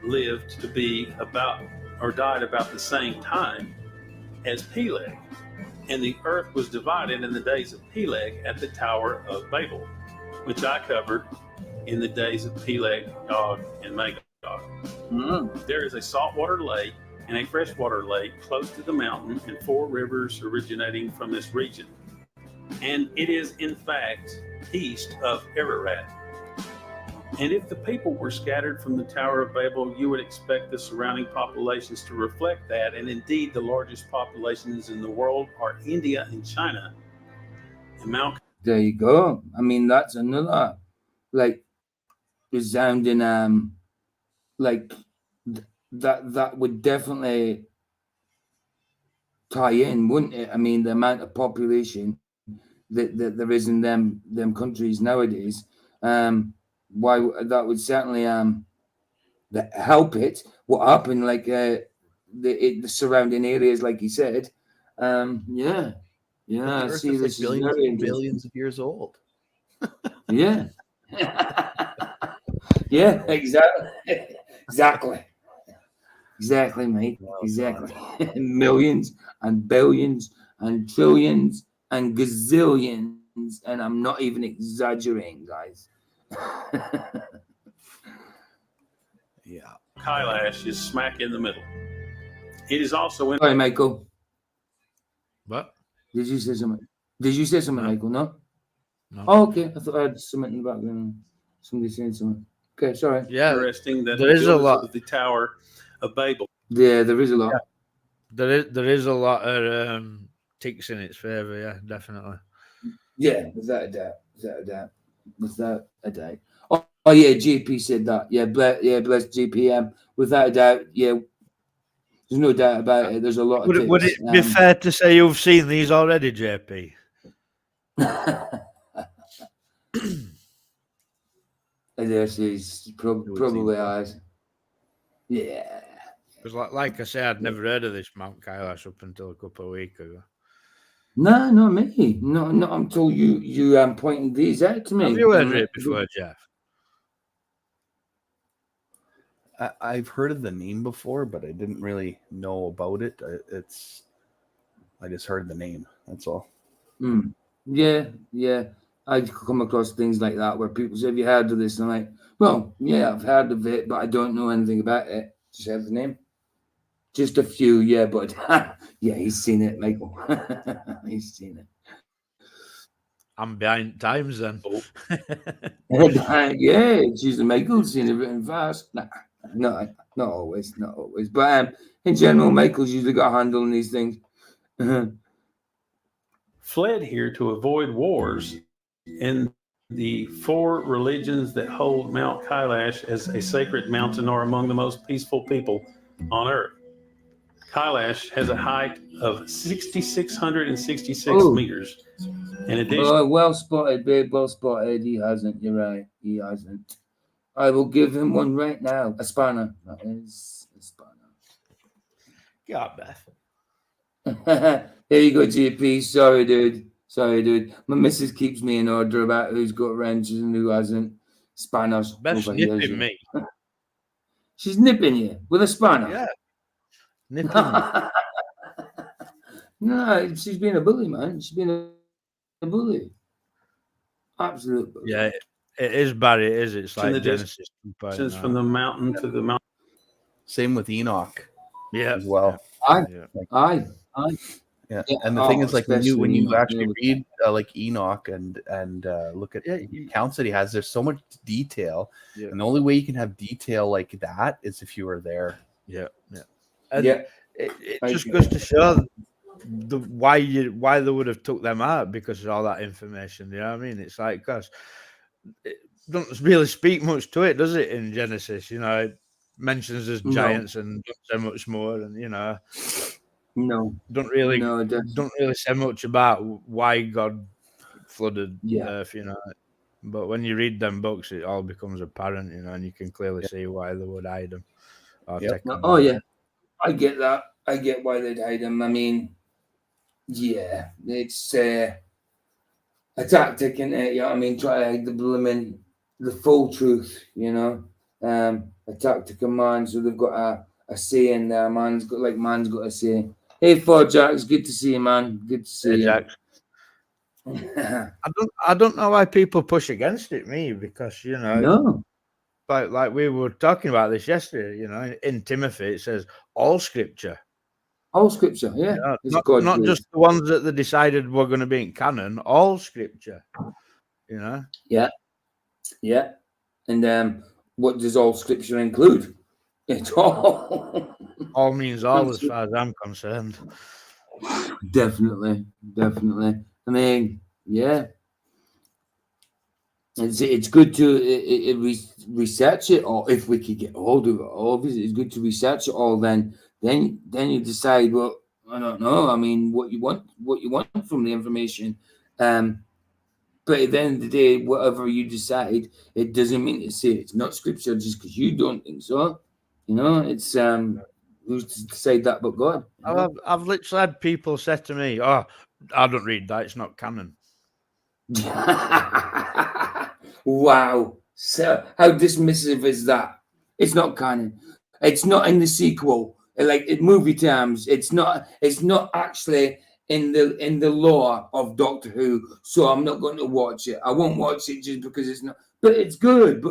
lived to be about, or died about the same time as Peleg. And the earth was divided in the days of Peleg at the Tower of Babel, which I covered in the days of Peleg, Gog, and Magog. There is a saltwater lake and a freshwater lake close to the mountain, and 4 rivers originating from this region. And it is, in fact, east of Ararat. And if the people were scattered from the Tower of Babel, you would expect the surrounding populations to reflect that. And indeed, the largest populations in the world are India and China. And Mount.
There you go. I mean, that's another, like, resounding, like, that would definitely tie in, wouldn't it? I mean, the amount of population that there is in them countries nowadays, why that would certainly help it. What happened, like the surrounding areas, like you said, yeah. See, this is
billions of years old.
Yeah. Yeah, exactly, mate. Exactly. Millions and billions and trillions and gazillions, and I'm not even exaggerating, guys.
Yeah.
Kailash is smack in the middle. It is also in.
Sorry, Michael.
What?
Did you say something? No. Michael? No. Oh, okay. I thought I had something in the background. Somebody saying something. Okay, sorry.
Yeah,
interesting that
there is a lot
of the Tower of Babel.
Yeah, there is a lot.
Yeah. There is a lot of ticks in its favor. Yeah, definitely.
Yeah, without a doubt. Oh yeah, GP said that. Yeah, bless GPM. Without a doubt, yeah. There's no doubt about it. There's a lot of ticks.
Would it be fair to say you've seen these already, JP?
Yes, he's probably has. Yeah.
Because, like I said, I'd never heard of this Mount Kailash up until a couple of weeks ago.
No, not me. Not until you pointing these out to me.
Have you heard of it before, Jeff?
I've heard of the name before, but I didn't really know about it. I just heard the name. That's all.
Yeah. I come across things like that where people say, "Have you heard of this?" And I'm like, "Well, yeah, I've heard of it, but I don't know anything about it." Just have the name. Just a few, yeah, but yeah, he's seen it, Michael. He's seen it.
I'm behind times then.
Yeah, she's Michael's seen it written fast. Nah, not always. But in general, Michael's usually got a handle on these things.
Fled here to avoid wars in the 4 religions that hold Mount Kailash as a sacred mountain are among the most peaceful people on earth. Kailash has a height of 6,666 meters. In addition,
well spotted, babe. Well spotted. He hasn't. You're right. He hasn't. I will give him one right now. A spanner. That is a spanner.
God, Beth.
Here you go, GP. Sorry, dude. My missus keeps me in order about who's got wrenches and who hasn't. Spanners.
Beth's nipping me.
She's nipping you with a spanner.
Yeah. Nipping me.
No, she's been a bully, man. She's been a bully. Absolute bully.
Yeah, it is bad. It is. It's like Genesis.
Since from the mountain to the mountain.
Same with Enoch.
Yeah.
As well.
Aye.
Yeah. And the thing is, like, when you actually read like Enoch and look at the accounts that he has, there's so much detail, and the only way you can have detail like that is if you were there.
Yeah. And it just goes to show why they would have took them out, because of all that information. You know what I mean? It's like, because it doesn't really speak much to it, does it? In Genesis, you know, it mentions there's giants and so much more, and you know. Don't really say much about why God flooded the earth, you know. But when you read them books, it all becomes apparent, you know, and you can clearly see why they would hide them. Or take them
Oh
down.
yeah, I get that. I get why they'd hide them. I mean, yeah, it's a tactic, isn't it? You know what I mean? Try to hide the full truth, you know. A tactic of man, so they've got a saying there. Man's got a say. Hey, Ford Jacks, good to see you, man. Good to see you.
Jack. I don't know why people push against it, because you know,
No,
like we were talking about this yesterday. You know, in Timothy it says all Scripture.
all Scripture, yeah.
You know, not just the ones that they decided were going to be in canon. All Scripture. You know.
Yeah, yeah. And what does all Scripture include? It all.
All means all, as far as I'm concerned.
Definitely. I mean, yeah. It's good to research it, or if we could get hold of it. Obviously, it's good to research it all. Then you decide. Well, I don't know. I mean, what you want from the information. But at the end of the day, whatever you decide, it doesn't mean to say it's not Scripture just because you don't think so. You know, it's who's to decide that but God? You know?
I've literally had people say to me, "Oh, I don't read that; it's not canon."
Wow, so how dismissive is that? It's not canon. It's not in the sequel. Like in movie terms, it's not actually in the lore of Doctor Who. So I'm not going to watch it. I won't watch it just because it's not. But it's good.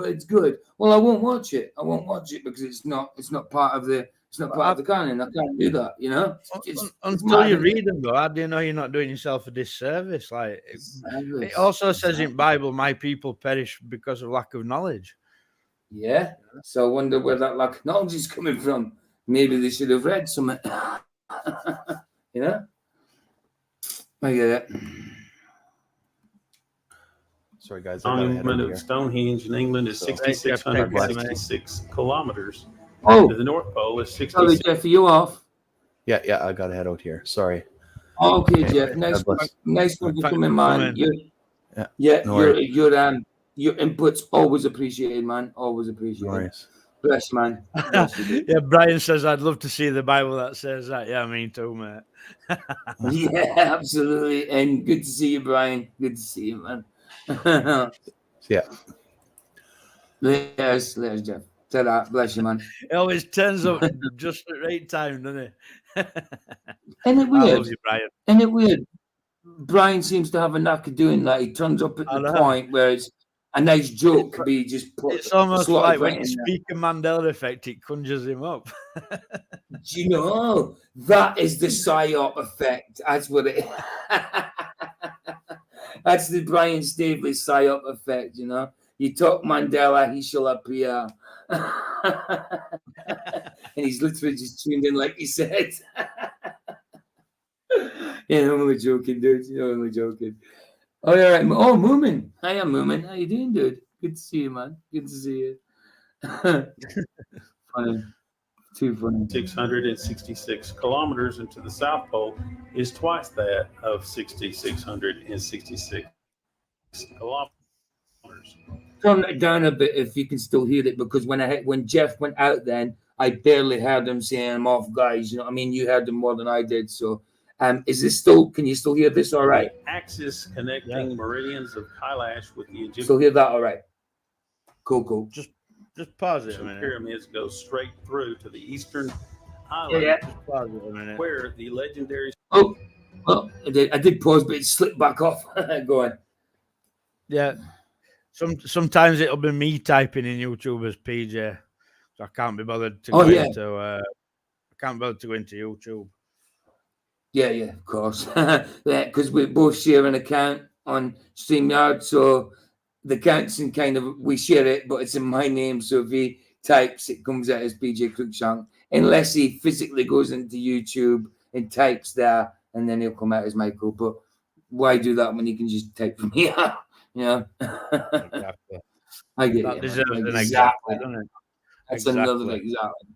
Well, I won't watch it. Because it's not part of the. It's not part of the canon. I can't do that. You know.
Until you read them, though, how do you know you're not doing yourself a disservice? Like it also says in Bible, "My people perish because of lack of knowledge."
Yeah. So I wonder where that lack of knowledge is coming from. Maybe they should have read something. You know. I get it.
Sorry, guys.
The monument of Stonehenge in England is 6,666 kilometers.
Oh,
To the North Pole is
sorry,
66.
Jeff, are you off?
Yeah, I got to head out here. Sorry.
Okay,
Okay,
Jeff. Nice
God bless.
one for coming, man.
No
Your input's always appreciated, man. Always appreciated.
No worries.
Bless, man. Bless you, dude.
Yeah, Brian says, "I'd love to see the Bible that says that." Yeah, me too, mate.
Yeah, absolutely. And good to see you, Brian. Good to see you, man.
Yeah.
Yes, Jeff. Ta-da. Bless you, man.
It always turns up just at the right time, doesn't it?
Isn't it
I
weird?
love you, Brian.
Isn't it weird? Brian seems to have a knack of doing that. He turns up at the point where it's a nice joke could be just put.
It's almost like when you
in
speak a Mandela effect, it conjures him up.
Do you know that is the psyop effect? That's what it. That's the Brian Staveley psyop effect. You know, you talk Mandela, he shall appear, and he's literally just tuned in like he said. Yeah, I'm only joking, dude. You're only joking. Oh, yeah, right. Oh, Moomin. Hiya, Moomin. How you doing, dude? Good to see you, man. Good to see you. Funny. Too funny.
666 kilometers, and to the South Pole is twice that of 6,666 kilometers.
Turn that down a bit if you can still hear it, because when Jeff went out, then I barely heard him saying "I'm off, guys." You know what I mean? You heard him more than I did. So, is this still? Can you still hear this? All right.
The axis connecting meridians of Kailash with the Egyptian
Still hear that? All right. Cool.
Just pause it a minute.
pyramids go straight through to the eastern island,
Just pause it a minute.
where the legendary.
Oh, I did pause, but it slipped back off. Go on.
Yeah. Sometimes it'll be me typing in YouTube as PJ, so I can't be bothered to go into. I can't bother to go into YouTube.
Yeah, of course. Yeah, because we both share an account on StreamYard, so the accounts and we share it, but it's in my name. So if he types, it comes out as PJ Cruikshank, unless he physically goes into YouTube and types there, and then he'll come out as Michael. But why do that when you can just type from here? Yeah,
Exactly.
I get
That
it.
deserves an
Exactly.
example, doesn't it?
That's another example.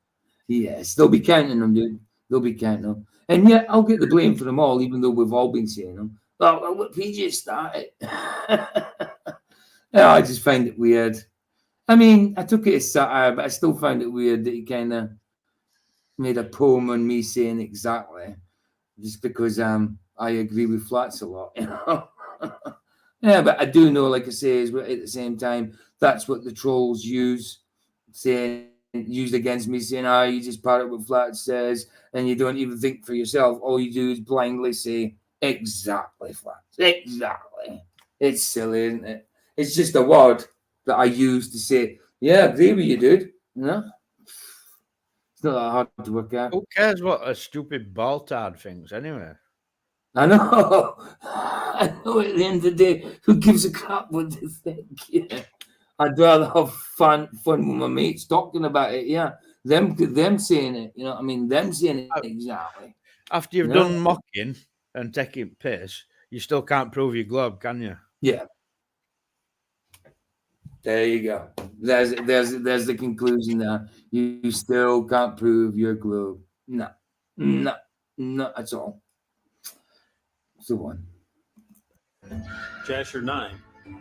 Yes, they'll be counting them, dude. They'll be counting them. And yeah, I'll get the blame for them all, even though we've all been saying them. Well, what PJ started. Yeah, I just find it weird. I mean, I took it as satire, but I still found it weird that he kind of made a poem on me saying exactly, just because I agree with flats a lot, you know. Yeah, but I do know, like I say, at the same time, that's what the trolls use, used against me, saying, "Ah, you just parrot what Flats says, and you don't even think for yourself. All you do is blindly say exactly, Flats, exactly." It's silly, isn't it? It's just a word that I use to say, "Yeah, I agree with you, dude." You know, it's not that hard to work out.
Who cares what a stupid baltard thinks anyway?
I know. I know. At the end of the day, who gives a crap what they think? Yeah. I'd rather have fun with my mates talking about it. Yeah, them saying it. You know what I mean? Them saying it exactly.
After you've done mocking and taking piss, you still can't prove your globe, can you?
Yeah. There you go. There's the conclusion there. You still can't prove your globe. No, not at all. It's the one.
Jasher 9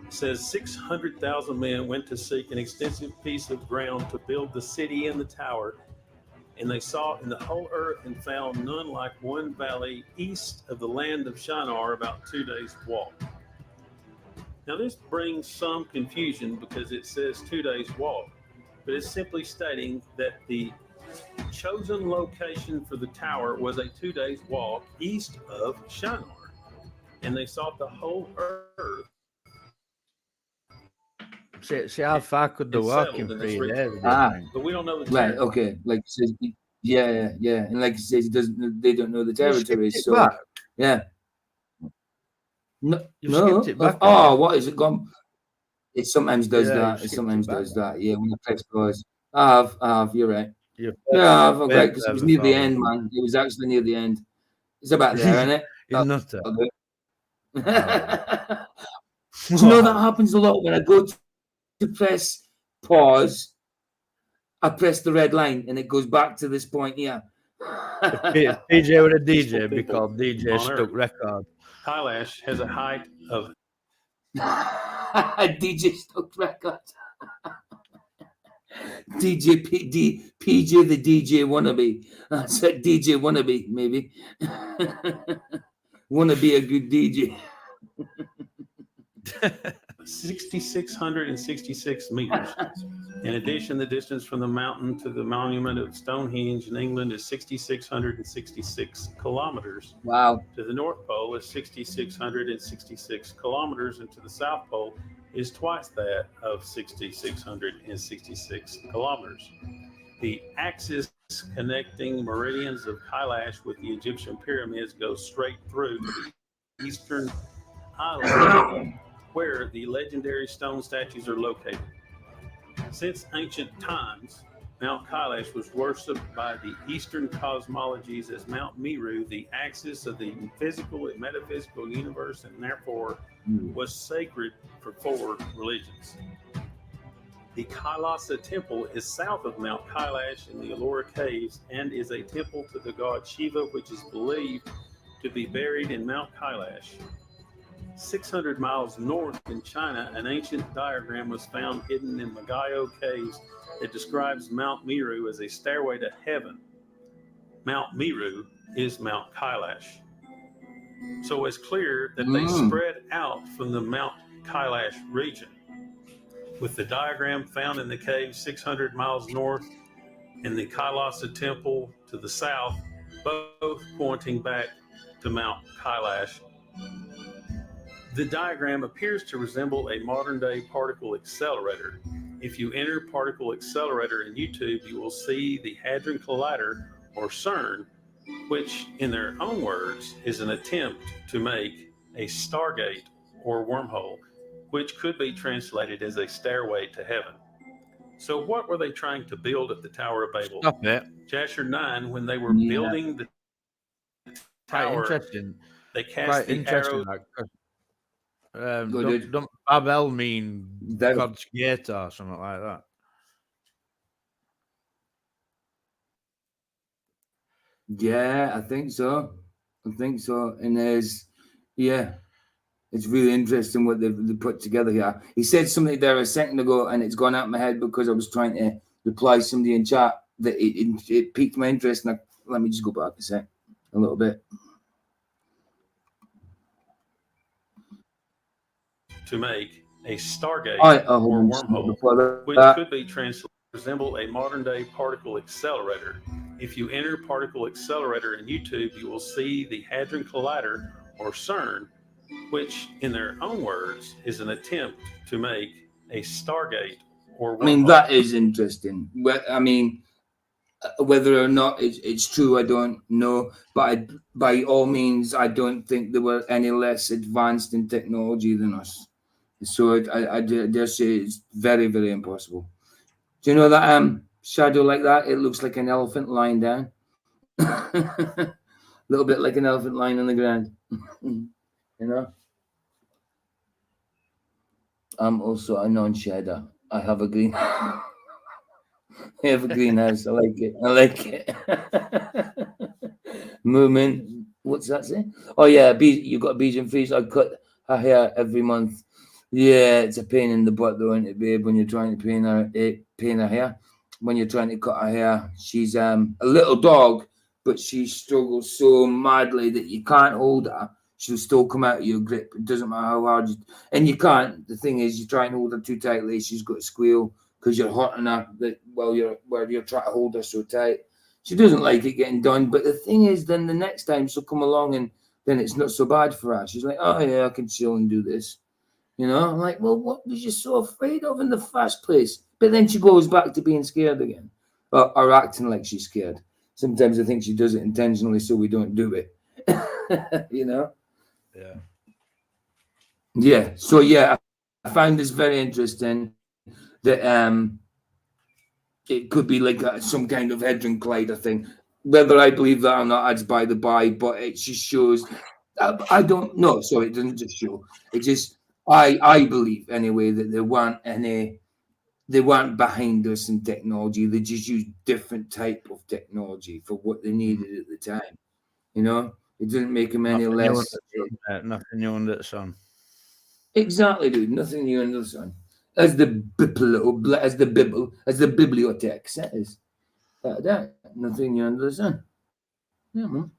says 600,000 men went to seek an extensive piece of ground to build the city and the tower, and they sought in the whole earth and found none like one valley east of the land of Shinar, about 2 days' walk. Now this brings some confusion because it says 2 days' walk, but it's simply stating that the chosen location for the tower was a 2 days' walk east of Shinar, and they sought the whole earth.
See how far could they walk in 3 days?
But
we don't know the
right. Okay. Like it says, yeah, and like it says, he doesn't. They don't know the territory. So
back.
yeah. No.
Skipped it back.
What is it gone? It sometimes does that. It sometimes does that. Yeah, when I press pause. I have. You're right. Yeah, I've right, because it was near the end, man. It was actually near the end. It's about there, isn't it?
You're not.
Do you know that happens a lot when I go to press pause? I press the red line and it goes back to this point here.
If DJ with a DJ, be called DJ Stuck Record.
Kailash has a height of
DJ Stuck Record. PJ the DJ wannabe. That's a DJ wannabe, maybe. Wanna be a good DJ.
6,666 meters. In addition, the distance from the mountain to the monument of Stonehenge in England is 6,666 kilometers.
Wow.
To the North Pole is 6,666 kilometers, and to the South Pole is twice that of 6,666 kilometers. The axis connecting meridians of Kailash with the Egyptian pyramids goes straight through to the eastern island where the legendary stone statues are located. Since ancient times, Mount Kailash was worshipped by the Eastern cosmologies as Mount Meru, the axis of the physical and metaphysical universe, and therefore was sacred for 4 religions. The Kailasa temple is south of Mount Kailash in the Ellora caves and is a temple to the god Shiva, which is believed to be buried in Mount Kailash. 600 miles north in China, an ancient diagram was found hidden in Magayo caves that describes Mount Meru as a stairway to heaven. Mount Meru is Mount Kailash. So it's clear that they spread out from the Mount Kailash region, with the diagram found in the cave 600 miles north and the Kailasa temple to the south, both pointing back to Mount Kailash. The diagram appears to resemble a modern-day particle accelerator. If you enter particle accelerator in YouTube, you will see the Hadron Collider, or CERN, which, in their own words, is an attempt to make a stargate or wormhole, which could be translated as a stairway to heaven. So what were they trying to build at the Tower of Babel?
Stop it.
Jasher 9, when they were building the tower, they cast the arrow.
Don't Babel mean God's gate or something like that?
Yeah, I think so. And there's, It's really interesting what they've put together here. He said something there a second ago, and it's gone out of my head because I was trying to reply to somebody in chat that it piqued my interest. And let me just go back a little bit.
To make a stargate or wormhole, which could be translated to resemble a modern-day particle accelerator. If you enter particle accelerator in YouTube, you will see the Hadron Collider, or CERN, which, in their own words, is an attempt to make a stargate or wormhole.
I mean, that is interesting. I mean, whether or not it's true, I don't know. But by all means, I don't think they were any less advanced in technology than us. So I dare say it's very, very impossible. Do you know that shadow like that? It looks like an elephant lying down. A little bit like an elephant lying on the ground. You know? I'm also a non-shedder. I have a green. I have a greenhouse. I like it. Movement. What's that say? Oh yeah, you got bees and fees. I cut her hair every month. Yeah, it's a pain in the butt though, isn't it, babe? When you're trying to paint her hair. When you're trying to cut her hair, she's a little dog, but she struggles so madly that you can't hold her. She'll still come out of your grip. It doesn't matter how hard and you can't. The thing is, you try and hold her too tightly, she's got to squeal because you're hurting her. While you're trying to hold her so tight, she doesn't like it getting done. But the thing is, then the next time she'll come along and then it's not so bad for her. She's like, oh yeah, I can chill and do this. You know, I'm like, well, what was you so afraid of in the first place? But then she goes back to being scared again, or acting like she's scared. Sometimes I think she does it intentionally so we don't do it. You know. Yeah. So yeah, I found this very interesting. That it could be like some kind of Hadron Collider thing. Whether I believe that or not, that's by the by. But it just shows. I don't know. Sorry, it doesn't just show. It just I believe anyway that they weren't behind us in technology. They just used different type of technology for what they needed at the time. You know, it didn't make them any less.
Nothing new under the sun.
Exactly, dude. Nothing new under the sun. As the bibliothèque says. That nothing new under the sun. Yeah, man.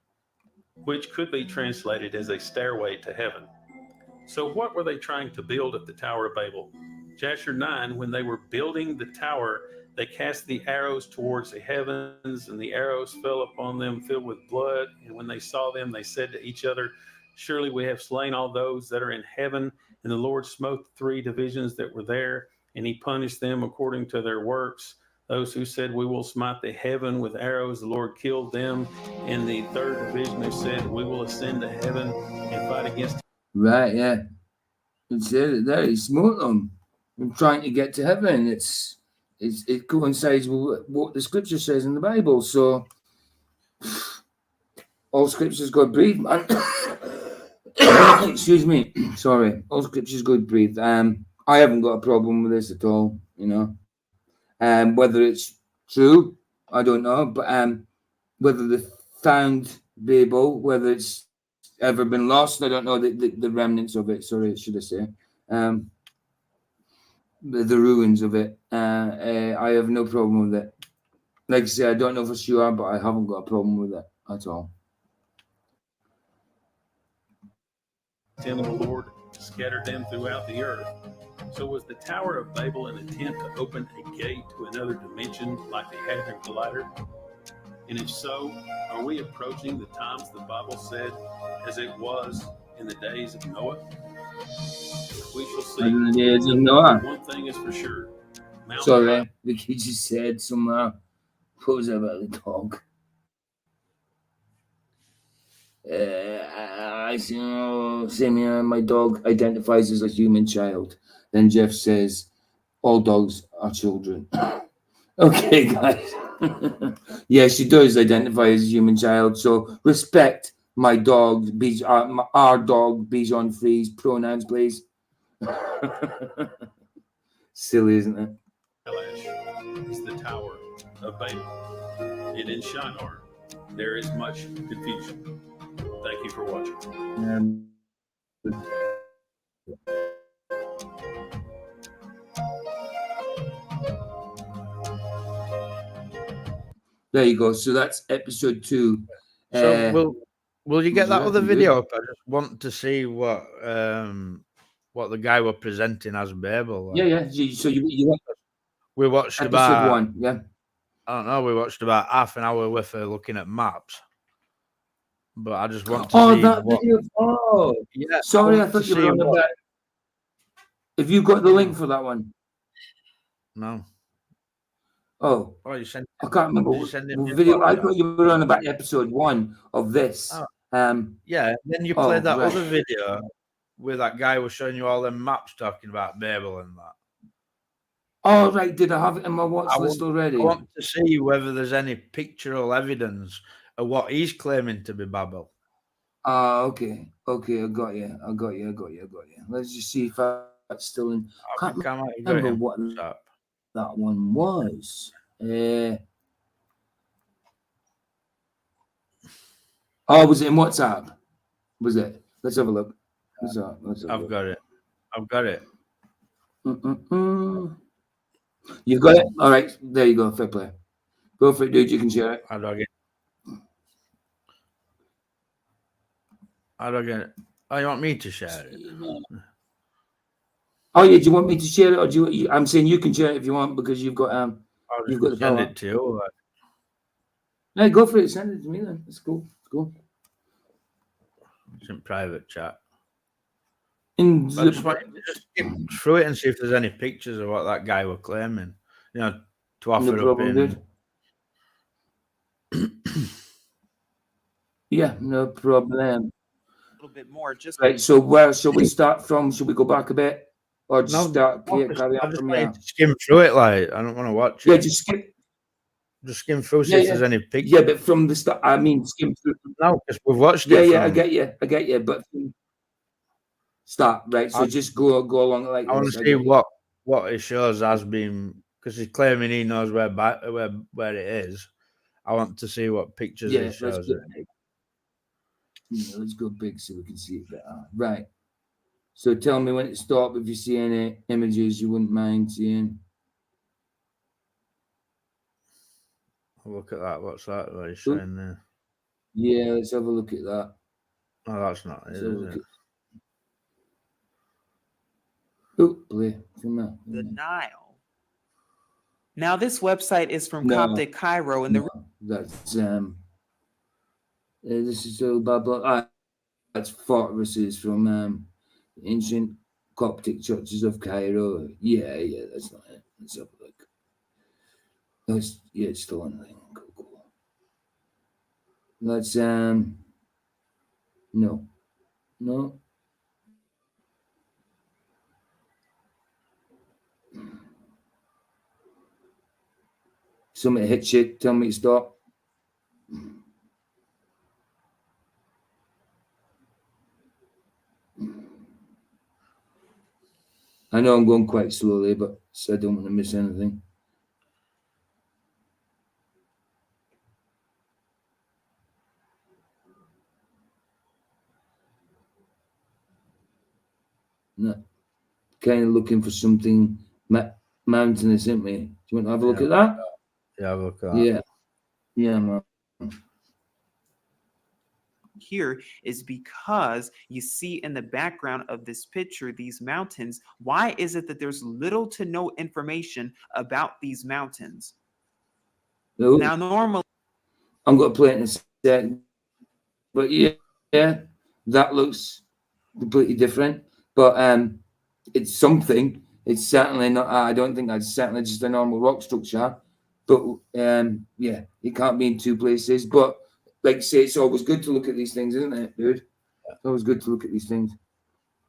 Which could be translated as a stairway to heaven. So what were they trying to build at the Tower of Babel? Chapter 9, when they were building the tower, they cast the arrows towards the heavens, and the arrows fell upon them filled with blood. And when they saw them, they said to each other, surely we have slain all those that are in heaven. And the Lord smote the 3 divisions that were there, and he punished them according to their works. Those who said, we will smite the heaven with arrows, the Lord killed them. And the 3rd division who said, we will ascend to heaven and fight against.
Right, yeah. It said it there. He smote them. I'm trying to get to heaven. It coincides with what the scripture says in the Bible. So all scripture's God breathed, man. Excuse me. Sorry. All scripture's God breathed. I haven't got a problem with this at all, you know. Whether it's true, I don't know. But whether they found Babel, whether it's ever been lost, I don't know the remnants of it. Sorry, should I say? The ruins of it. I have no problem with it. Like I say, I don't know for sure, but I haven't got a problem with it at all.
Tim, the Lord scattered them throughout the earth. So was the Tower of Babel an attempt to open a gate to another dimension like the Hadron Collider? And if so, are we approaching the times the Bible said as it was in the days of Noah? We shall see.
In the days of Noah.
One thing is for sure.
Sorry, Vicky just said some what was that about the dog? I say my dog identifies as a human child. Then Jeff says, all dogs are children. Okay, guys. Yeah, she does identify as a human child. So respect my dog, our dog, Bichon Freeze pronouns, please. Silly, isn't it?
Is the Tower of Babel. And in Shinar, there is much confusion. Thank you for watching.
There you go. So that's episode 2.
So will you get that other
good.
video up? I just want to see what the guy was presenting as Babel.
Yeah. So you
we watched
episode
about
1, yeah.
I don't know. We watched about half an hour with her looking at maps, but I just want to see
that
what.
video. Oh,
Yeah.
sorry, I thought you were on about. Have you got the link for that one?
No.
Oh,
you sent.
I can't remember what video. I thought you were on about episode 1 of this.
Yeah. Then you played that other video where that guy was showing you all them maps talking about Babel and that.
Oh, right. Did I have it in my watch list already?
I want to see whether there's any pictorial evidence of what he's claiming to be Babel.
Okay. I got you. Let's just see if that's still in. I can't remember what that one was. Was it in WhatsApp? Was it? Let's have a look.
I've got it.
You've got it? All right. There you go. Fair play. Go for it, dude. You can share it.
How do I get it? Oh, you want me to share it?
Oh, yeah. Do you want me to share it? Or do you? I'm saying you can share it if you want because you've got you've got the power.
Send it to you.
No, go for it. Send it to me then. Let's go.
It's in private chat.
I
just want you to just skip through it and see if there's any pictures of what that guy was claiming. You know, to offer up in.
Yeah, no problem.
A little bit more, just
right. So where shall we start from? Should we go back a bit, or just start?
I just want to skim through it. Like I don't want to watch it.
Yeah, just
skim through. See if there's any pictures.
Yeah, but from the start. I mean, skim through.
No, because we've watched it.
Yeah, I get you. But start right. So just go along like.
I want to see what it shows as being, because he's claiming he knows where it is. I want to see what pictures it shows.
Let's go big so we can see it better. Right. So tell me when it stopped if you see any images you wouldn't mind seeing.
Look at that. What's that? What he's showing there?
Yeah, let's have a look at that.
Oh, that's not it, is it?
Play. Come on.
The Nile. Now, this website is from Coptic Cairo, and
that's this is all blah blah. That's fortresses from ancient Coptic churches of Cairo. Yeah, that's not it. Let's have a look. That's it's still on thing. Cool. That's no. Somebody hit shit. Tell me to stop. I know I'm going quite slowly, but I don't want to miss anything. No, kind of looking for something mountainous, isn't we? Do you want to have a look at that?
Yeah, have a look at that.
Yeah, man.
Here is because you see in the background of this picture these mountains. Why is it that there's little to no information about these mountains?
No.
Now, normally,
I'm going to play it in a second, but yeah, that looks completely different. But it's something. It's certainly not. I don't think that's certainly just a normal rock structure. But it can't be in two places. But like I say, it's always good to look at these things, isn't it, dude? It's always good to look at these things.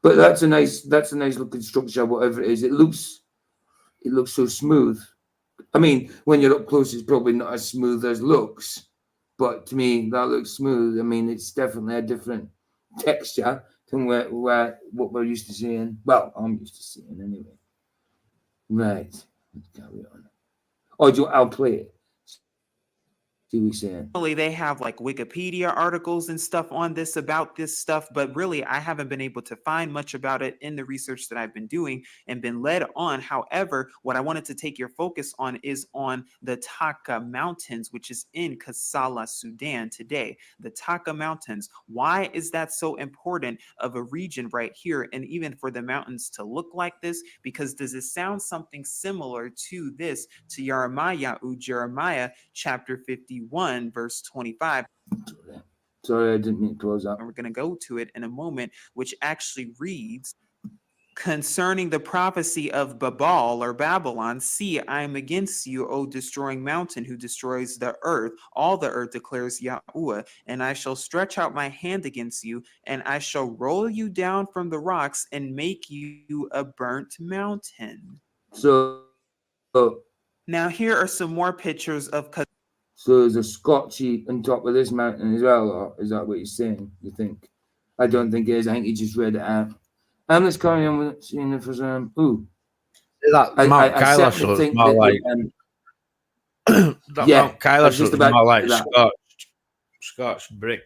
But that's a nice looking structure, whatever it is. It looks so smooth. I mean, when you're up close, it's probably not as smooth as looks. But to me, that looks smooth. I mean, it's definitely a different texture than what we're used to seeing. Well, I'm used to seeing anyway. Right. Let's carry on. Oh, I'll play it. See what he's saying.
They have like Wikipedia articles and stuff on this about this stuff, but really I haven't been able to find much about it in the research that I've been doing and been led on. However, what I wanted to take your focus on is on the Taka Mountains, which is in Kassala, Sudan today. The Taka Mountains. Why is that so important of a region right here? And even for the mountains to look like this, because does it sound something similar to this, to Jeremiah chapter 51, verse 25.
Sorry, I didn't mean to close up.
And we're going to go to it in a moment, which actually reads, concerning the prophecy of Babel or Babylon, see, I am against you, O destroying mountain, who destroys the earth. All the earth declares Yahuwah, and I shall stretch out my hand against you, and I shall roll you down from the rocks and make you a burnt mountain.
So
now here are some more pictures of.
So there's a Scotchy on top of this mountain as well, or is that what he's saying, you think? I don't think it is. I think he just read it out. Let's carry on with it, seeing if there's
Mount Kailash looks more like that. Mount Kailash looks more like Scotch brick.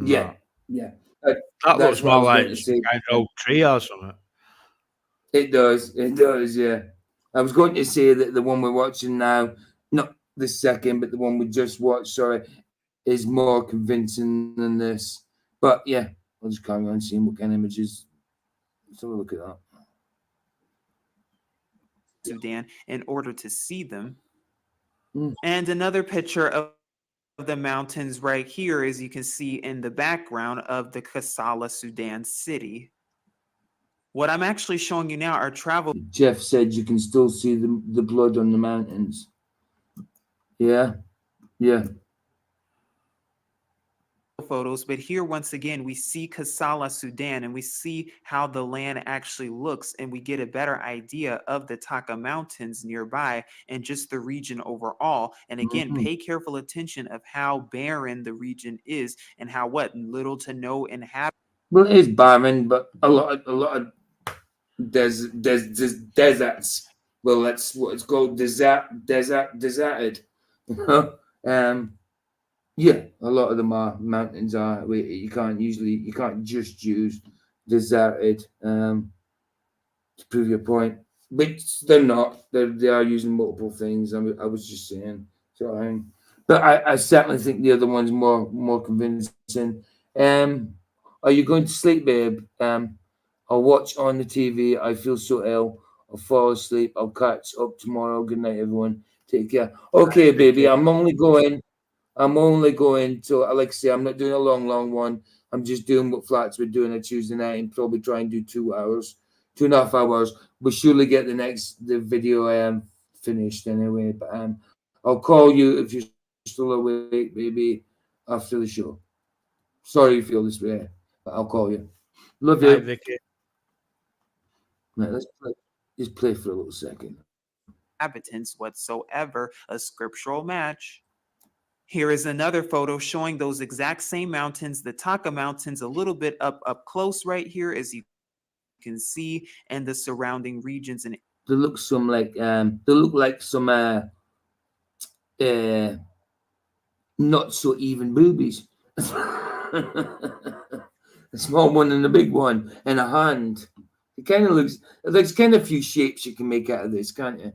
Yeah.
That looks more like some kind of old tree or something.
It does, yeah. I was going to say that the one we're watching now, not the second, but the one we just watched, is more convincing than this. But yeah, I'll just carry on seeing what kind of images. Let's have a look at that.
Sudan, in order to see them. And another picture of the mountains right here, as you can see in the background of the Kassala, Sudan city. What I'm actually showing you now are travel.
Jeff said you can still see the blood on the mountains. Yeah.
Photos, but here once again we see Kassala, Sudan, and we see how the land actually looks, and we get a better idea of the Taka Mountains nearby and just the region overall. And again, pay careful attention of how barren the region is and how little to no inhabitants.
Well, it is barren, but a lot of deserts. Well, that's what it's called, deserted. Yeah, a lot of them are mountains are. You can't just use deserted to prove your point, but they're not. They are using multiple things. I was just saying. So, but I certainly think the other one's more convincing. Are you going to sleep, babe? I'll watch on the TV. I feel so ill. I'll fall asleep. I'll catch up tomorrow. Good night, everyone. Take care. Okay, baby. I'm only going to, like I say, I'm not doing a long one. I'm just doing what Flats were doing on Tuesday night and probably try and do 2.5 hours. We'll surely get the video finished anyway. But I'll call you if you're still awake, baby, after the show. Sorry you feel this way, but I'll call you. Love you.
Hi, Vicky.
Right, let's play for a little second.
Inhabitants whatsoever, a scriptural match. Here is another photo showing those exact same mountains, the Taka Mountains, a little bit up close right here, as you can see, and the surrounding regions. And
they look like some not so even boobies. A small one and a big one, and a hand. It kind of looks. There's kind of a few shapes you can make out of this, can't you?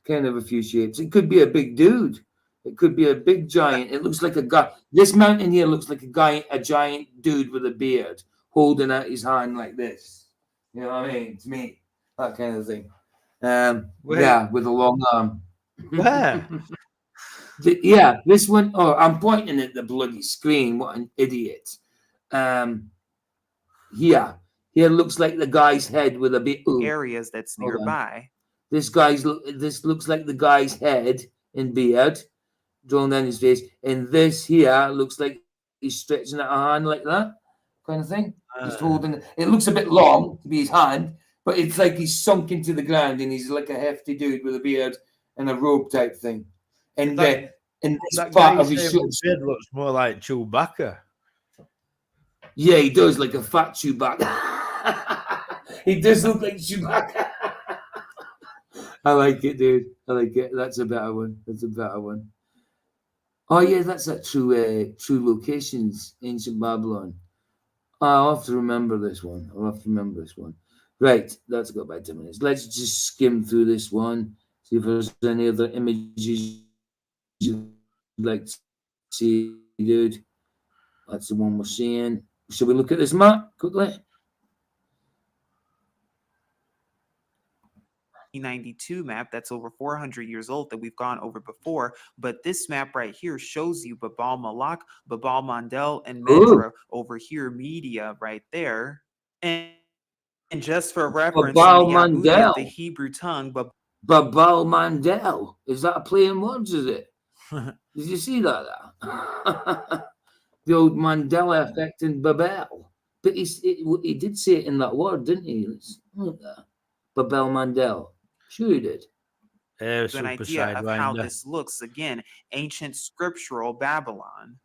Kind of a few shapes. It could be a big dude. It could be a big giant. It looks like a guy. This mountain here looks like a giant dude with a beard holding out his hand like this. You know what I mean? To me, that kind of thing. Yeah, with a long arm.
Where?
This one. Oh, I'm pointing at the bloody screen. What an idiot. Here looks like the guy's head with a bit.
Areas that's nearby.
This looks like the guy's head and beard drawn down his face, and this here looks like he's stretching out a hand like that kind of thing. Just holding it. Looks a bit long to be his hand, but it's like he's sunk into the ground and he's like a hefty dude with a beard and a robe type thing. And this part of his
beard looks more like Chewbacca.
Yeah, he does, like a fat Chewbacca. He does look like Chewbacca. I like it, dude. I like it. That's a better one. Oh yeah, that's that true locations, ancient Babylon. I'll have to remember this one. Right, that's got about 10 minutes. Let's just skim through this one, see if there's any other images you'd like to see, dude. That's the one we're seeing. Shall we look at this map quickly?
92 map that's over 400 years old that we've gone over before, but this map right here shows you Babal Malak, Babal Mandel, and Medra over here, Media right there. And just for reference,
Babal
in the
Mandel.
the Hebrew tongue,
Babal Mandel. Is that a play in words, is it? Did you see that? The old Mandela effect in Babel. But he did say it in that word, didn't he? Babel Mandel. Sure he did.
An idea of how this looks. Again, ancient scriptural Babylon.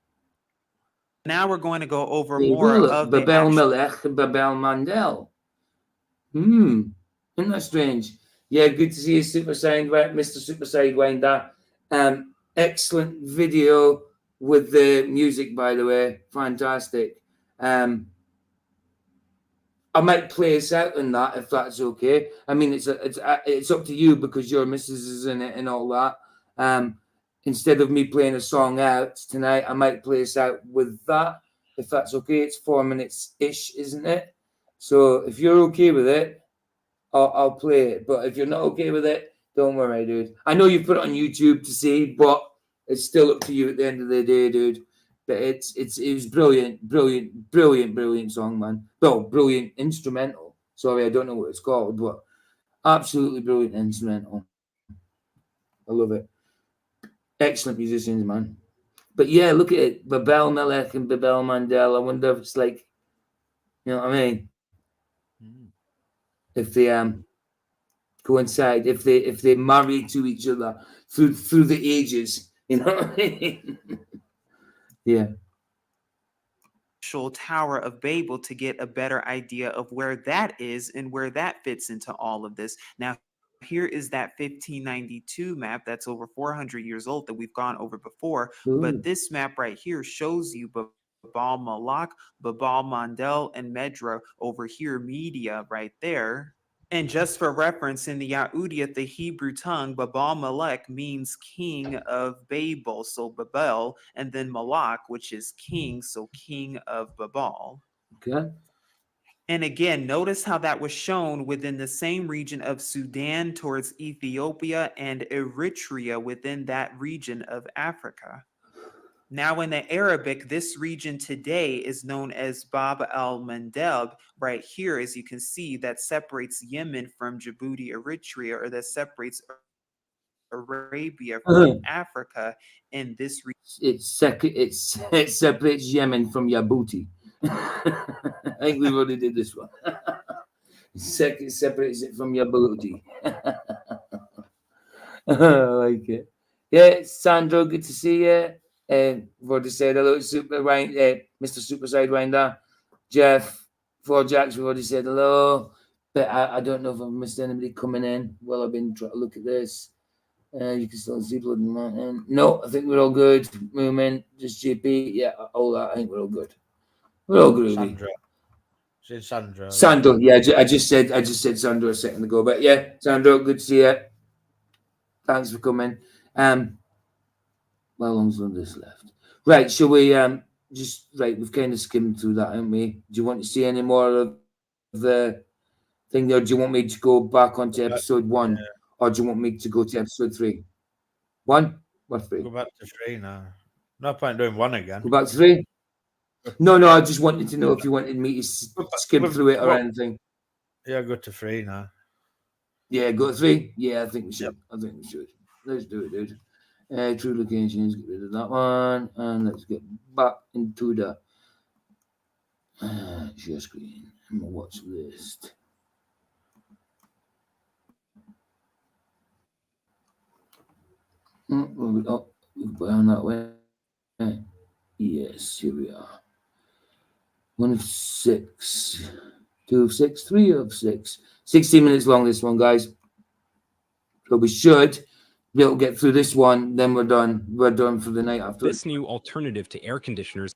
Now we're going to go over more of
Babel Melech and Babel Mandel. Isn't that strange? Yeah, good to see you, Super Sidewinder, Mr. Super Sidewinder. Excellent video with the music, by the way. Fantastic. I might play us out in that if that's okay. I mean, it's up to you because your missus is in it and all that. Instead of me playing a song out tonight, I might play us out with that if that's okay. It's 4 minutes ish, isn't it? So if you're okay with it, I'll play it. But if you're not okay with it, don't worry, dude. I know you put it on YouTube to see, but it's still up to you at the end of the day, dude. But it was brilliant song, man. Well, brilliant instrumental. Sorry, I don't know what it's called, but absolutely brilliant instrumental. I love it. Excellent musicians, man. But yeah, look at it. Babel Melech and Babel Mandel. I wonder if it's like, you know what I mean? If they coincide, if they marry to each other through the ages, you know what I mean? Yeah.
Tower of Babel to get a better idea of where that is and where that fits into all of this. Now, here is that 1592 map that's over 400 years old that we've gone over before. But this map right here shows you Babal Malak, Babal Mandel, and Medra over here, Media right there. And just for reference, in the Yahudiyat, the Hebrew tongue, Babal Malek means king of Babel, so Babel, and then Malak, which is king, so king of Babal.
Okay.
And again, notice how that was shown within the same region of Sudan towards Ethiopia and Eritrea within that region of Africa. Now, in the Arabic, this region today is known as Bab al-Mandeb. Right here, as you can see, that separates Yemen from Djibouti, Eritrea, or that separates Arabia from Africa in this region.
It separates Yemen from Djibouti. I think we already did this one. It separates it from Djibouti. I like it. Yeah, Sandro, good to see you. We've already said hello to Mr. Super Sidewinder. Jeff, 4Jacks, we've already said hello. But I don't know if I've missed anybody coming in while I've been trying to look at this. You can still see blood in the mountain. No, I think we're all good. Movement, just GP. Yeah, all that. I think we're all good. We're all good.
Sandro.
Sandro, yeah, I just said Sandro a second ago. But yeah, Sandro, good to see you. Thanks for coming. How long's on this left? Right, shall we we've kind of skimmed through that, haven't we? Do you want to see any more of the thing there? Do you want me to go back onto episode 1? Yeah. Or do you want me to go to episode 3? 1 or 3?
Go back to 3 now. No point doing 1 again.
Go back to 3? No, I just wanted to know if you wanted me to skim through it or anything.
Yeah, go to 3 now.
Yeah, go to 3? Yeah, I think we should. Yep. I think we should. Let's do it, dude. True locations, get rid of that one, and let's get back into the share screen and my watch list. We'll go down that way. Yes, here we are. 1 of 6, 2 of 6, 3 of 6. 16 minutes long, this one, guys. So we should We'll get through this one, then we're done. We're done for the night after.
This new alternative to air conditioners.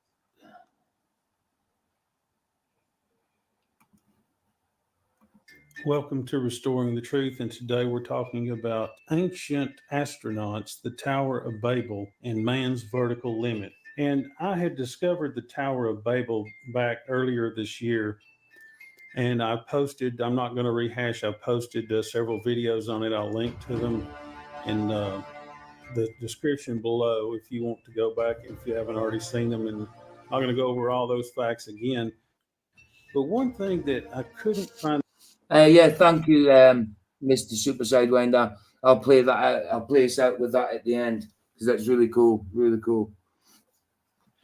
Welcome to Restoring the Truth, and today we're talking about ancient astronauts, the Tower of Babel, and man's vertical limit. And I had discovered the Tower of Babel back earlier this year, and I posted, I'm not going to rehash, I posted several videos on it. I'll link to them in the description below if you want to go back, if you haven't already seen them. And I'm going to go over all those facts again. But one thing that I couldn't find.
Yeah, thank you, Mr. Super Sidewinder. I'll play that out. I'll play us out with that at the end because that's really cool. Really cool.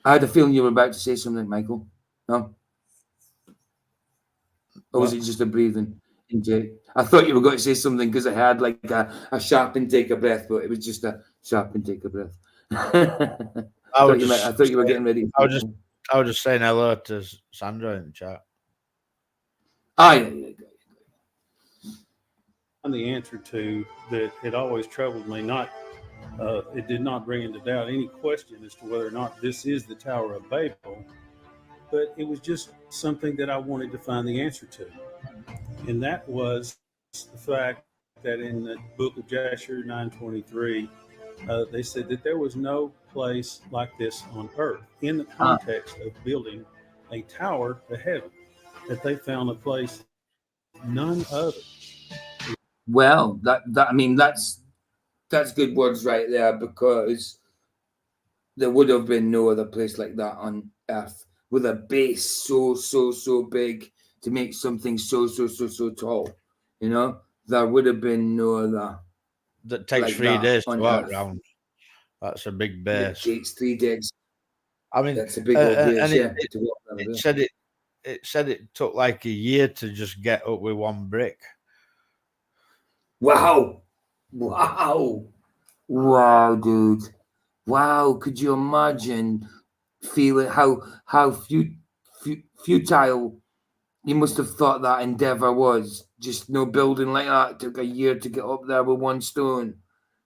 I had a feeling you were about to say something, Michael. No? Or was it just a breathing intake? I thought you were going to say something because I had like a sharp intake of breath, but it was just a sharp intake of breath. I thought you were getting ready.
I was just saying hello to Sandra in the chat.
Yeah.
And the answer to that, it always troubled me. It did not bring into doubt any question as to whether or not this is the Tower of Babel, but it was just something that I wanted to find the answer to. And that was the fact that in the book of Jasher 9:23, they said that there was no place like this on earth in the context of building a tower to heaven, that they found a place none other.
Well, that's good words right there, because there would have been no other place like that on earth with a base so big to make something so tall. You know, there would have been no other.
That takes like 3 days to walk around. That's a big base.
It takes 3 days.
I mean,
that's a big old base.
It said it took like a year to just get up with one brick.
Wow, dude. Wow, could you imagine feeling how futile you must have thought that endeavor was? Just no building like that. It took a year to get up there with one stone,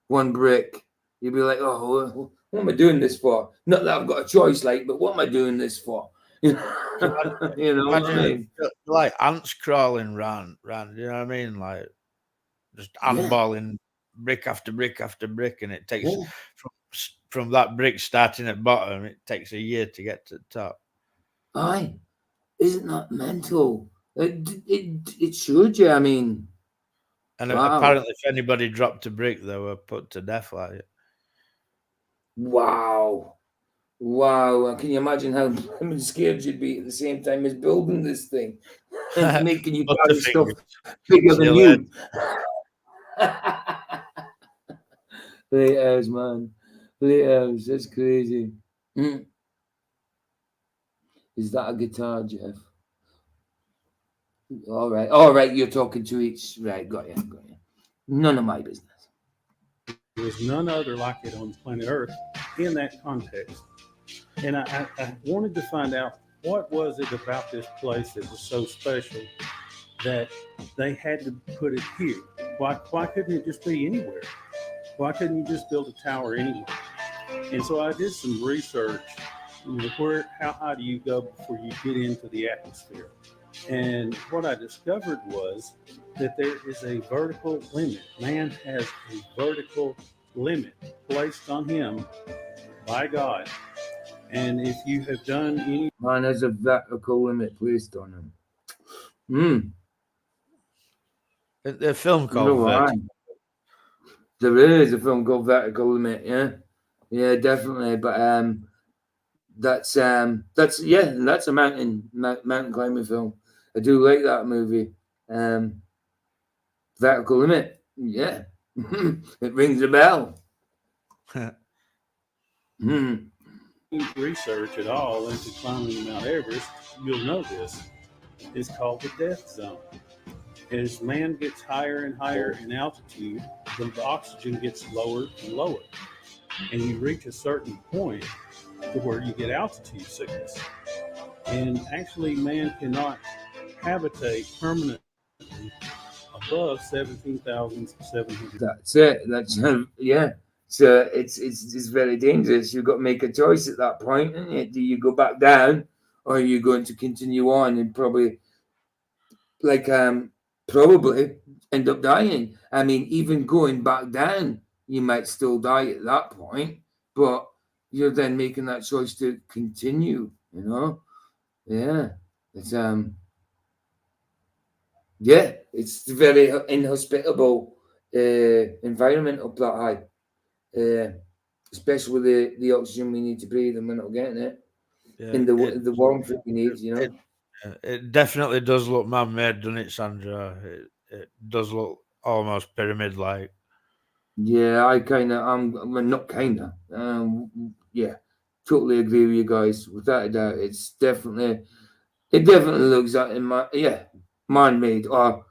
one brick. You'd be like, oh, what am I doing this for? Not that I've got a choice, but what am I doing this for? You know what I mean?
Like ants crawling round, you know what I mean? Like just handballing brick after brick after brick, and it takes from that brick starting at bottom, it takes a year to get to the top.
Aye, isn't that mental? It should, yeah. I mean,
and apparently, if anybody dropped a brick, they were put to death like it.
Wow. Can you imagine how scared you'd be at the same time as building this thing? Making you carry stuff bigger than you. Late hours, man. Late hours. That's crazy. Is that a guitar, Jeff? All right. You're talking to each. Right, got you. None of my business.
There was none other like it on planet Earth in that context. And I wanted to find out, what was it about this place that was so special that they had to put it here? Why couldn't it just be anywhere? Why couldn't you just build a tower anywhere? And so I did some research. How high do you go before you get into the atmosphere? And what I discovered was that there is a vertical limit. Man has a vertical limit placed on him by God. And if you have done any...
Man has a vertical limit placed on him.
The film called Vertical.
There is a film called Vertical Limit, yeah, definitely. But that's a mountain climbing film. I do like that movie. Vertical Limit, yeah. It rings a bell.
Research at all into climbing Mount Everest, you'll know this. It's called the death zone. As man gets higher and higher in altitude, the oxygen gets lower and lower, and you reach a certain point to where you get altitude sickness. And actually, man cannot habitate permanently above 17,700.
That's it. That's yeah. So it's very dangerous. You've got to make a choice at that point, isn't it? Do you go back down, or are you going to continue on and probably probably end up dying? I mean, even going back down, you might still die at that point, but you're then making that choice to continue. You know, yeah. It's yeah, it's very inhospitable environment up that high, especially with the oxygen we need to breathe, and we're not getting it in the warmth that we need. You know,
it definitely does look man-made, doesn't it, Sandra? It does look almost pyramid-like.
Yeah, I'm not kinda. Yeah, totally agree with you guys. Without a doubt, it definitely looks like man-made or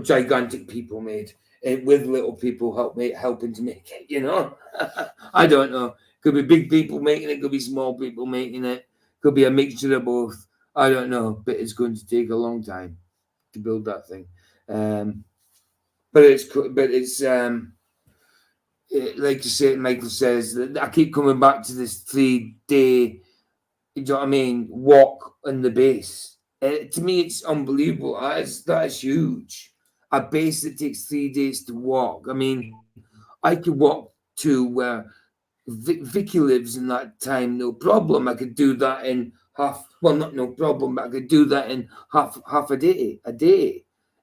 gigantic people made it with little people helping to make it. You know, I don't know. Could be big people making it. Could be small people making it. Could be a mixture of both. I don't know, but it's going to take a long time to build that thing. But it's like you say, Michael says, I keep coming back to this 3-day, you know what I mean, walk on the base. To me, it's unbelievable. That is huge. A base that takes 3 days to walk. I mean, I could walk to where Vicky lives in that time, no problem. I could do that in not no problem, but I could do that in half a day,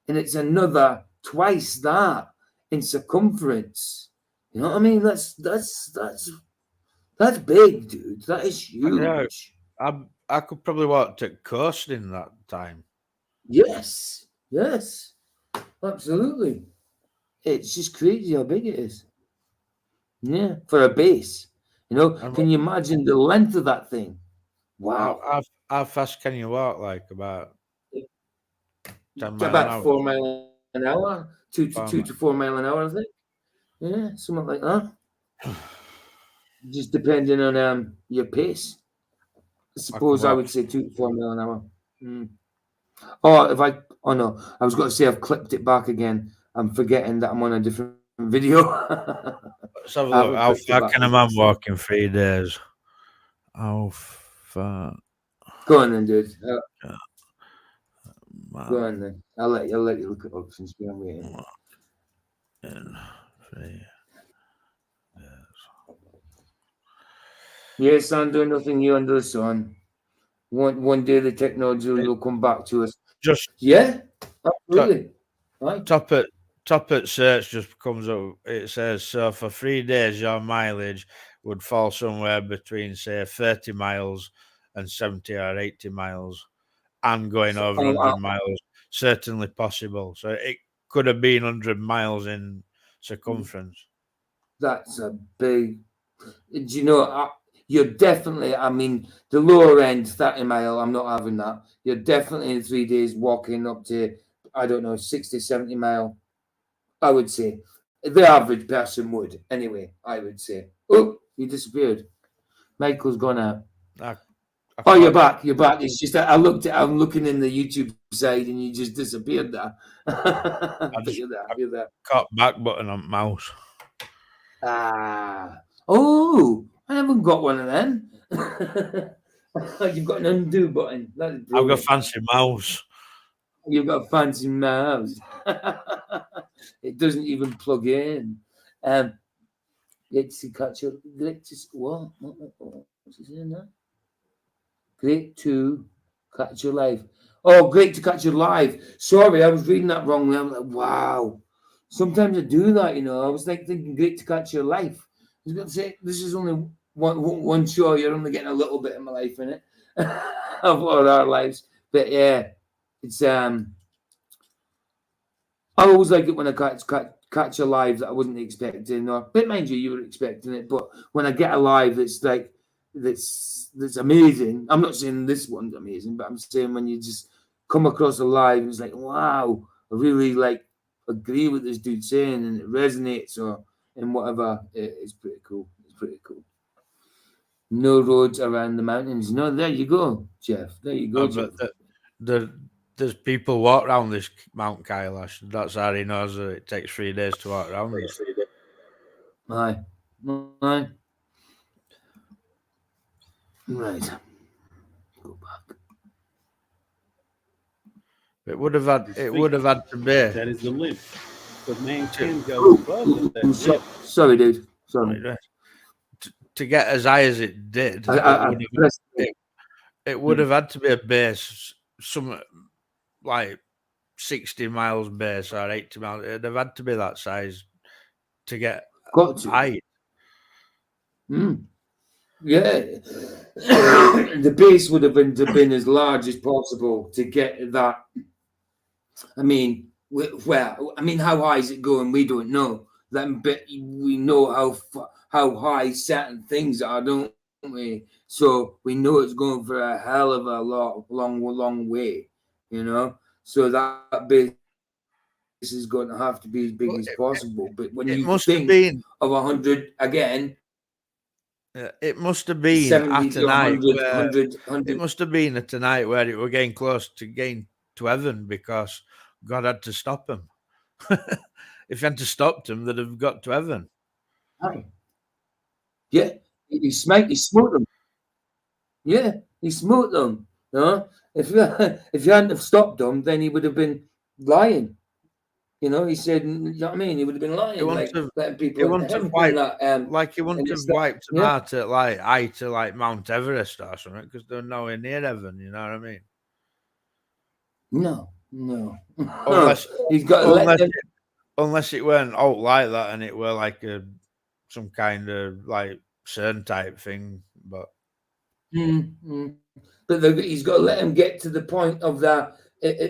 and it's another twice that in circumference. You know what I mean? That's big, dude. That is huge.
Yeah, I could probably walk to coast in that time.
Yes, absolutely. It's just crazy how big it is. Yeah, for a base. You know, can you imagine the length of that thing? Wow.
How fast can you walk? Like about 10 miles
about
an hour?
4 miles an hour, 2 to 4 miles an hour, I think. Yeah, something like that. Just depending on your pace. I suppose I would say 2 to 4 miles an hour. Oh no, I was going to say I've clipped it back again. I'm forgetting that I'm on a different video.
Let's have a look. How far can a man walk in 3 days? How far?
Go on then, dude. Go on then. I'll let you look it up since we're waiting.
In 3 days.
Yes, I'm doing nothing new under the sun. One day the technology will come back to us. Absolutely. Right.
Top at search just comes up. It says, so for 3 days, your mileage would fall somewhere between, say, 30 miles and 70 or 80 miles, and going over 100 miles. Certainly possible. So it could have been 100 miles in circumference.
That's a big. Do you know? You're definitely. I mean, the lower end, 30 mile. I'm not having that. You're definitely in 3 days walking up to, I don't know, 60, 70 mile. I would say the average person would. Anyway, I would say. Oh, he disappeared. Michael's gone out. You're back. You're back. It's just I'm looking in the YouTube side, and you just disappeared there. You're there.
Cut back button on mouse.
Oh, I haven't got one of them. You've got an undo button.
I've got a fancy mouse.
You've got a fancy mouse. It doesn't even plug in. Great to catch your what? What's he saying there? Great to catch your live. Oh, great to catch your live. Sorry, I was reading that wrongly. I'm like, wow. Sometimes I do that, you know. I was like thinking great to catch your life. I was going to say this is only one show. You're only getting a little bit of my life in it, of our lives. But yeah, it's I always like it when I catch a live that I wasn't expecting. But mind you were expecting it. But when I get a live, it's like that's amazing. I'm not saying this one's amazing, but I'm saying when you just come across a live, it's like, wow, I really agree with this dude saying, and it resonates and whatever. It's pretty cool. No roads around the mountains. No, there you go, Jeff. There you go, Jeff.
But There's people walk around this Mount Kailash. That's how he knows that it takes 3 days to walk around this.
Aye. Aye. Right. Go back.
It would have had to be.
That is the limit. But man can go above that limit.
Sorry, dude. Sorry.
To get as high as it did, it would have had to be a base, some like 60 miles base or 80 miles. It'd have had to be that size to get height.
Yeah. The base would have been as large as possible to get that. I mean, how high is it going? We don't know. But we know how high certain things are, don't we? So we know it's going for a hell of a long way, you know. So that base is going to have to be as big as possible. But when you think of 100 again,
it must have been at a night. It must have been at a night where it were getting close to getting to heaven because God had to stop them. If he hadn't stopped them, they'd have got to heaven.
Aye. Yeah, he smote them. Yeah, he smote them. No, if you hadn't have stopped them, then he would have been lying. You know, he said, you know what I mean? He would have been lying, letting people.
He wouldn't have wiped them out at height to Mount Everest or something because they're nowhere near heaven. You know what I mean?
No.
Unless
he's got to let them.
Unless it weren't out like that and it were like some kind of like CERN type thing, but
he's got to let them get to the point of that,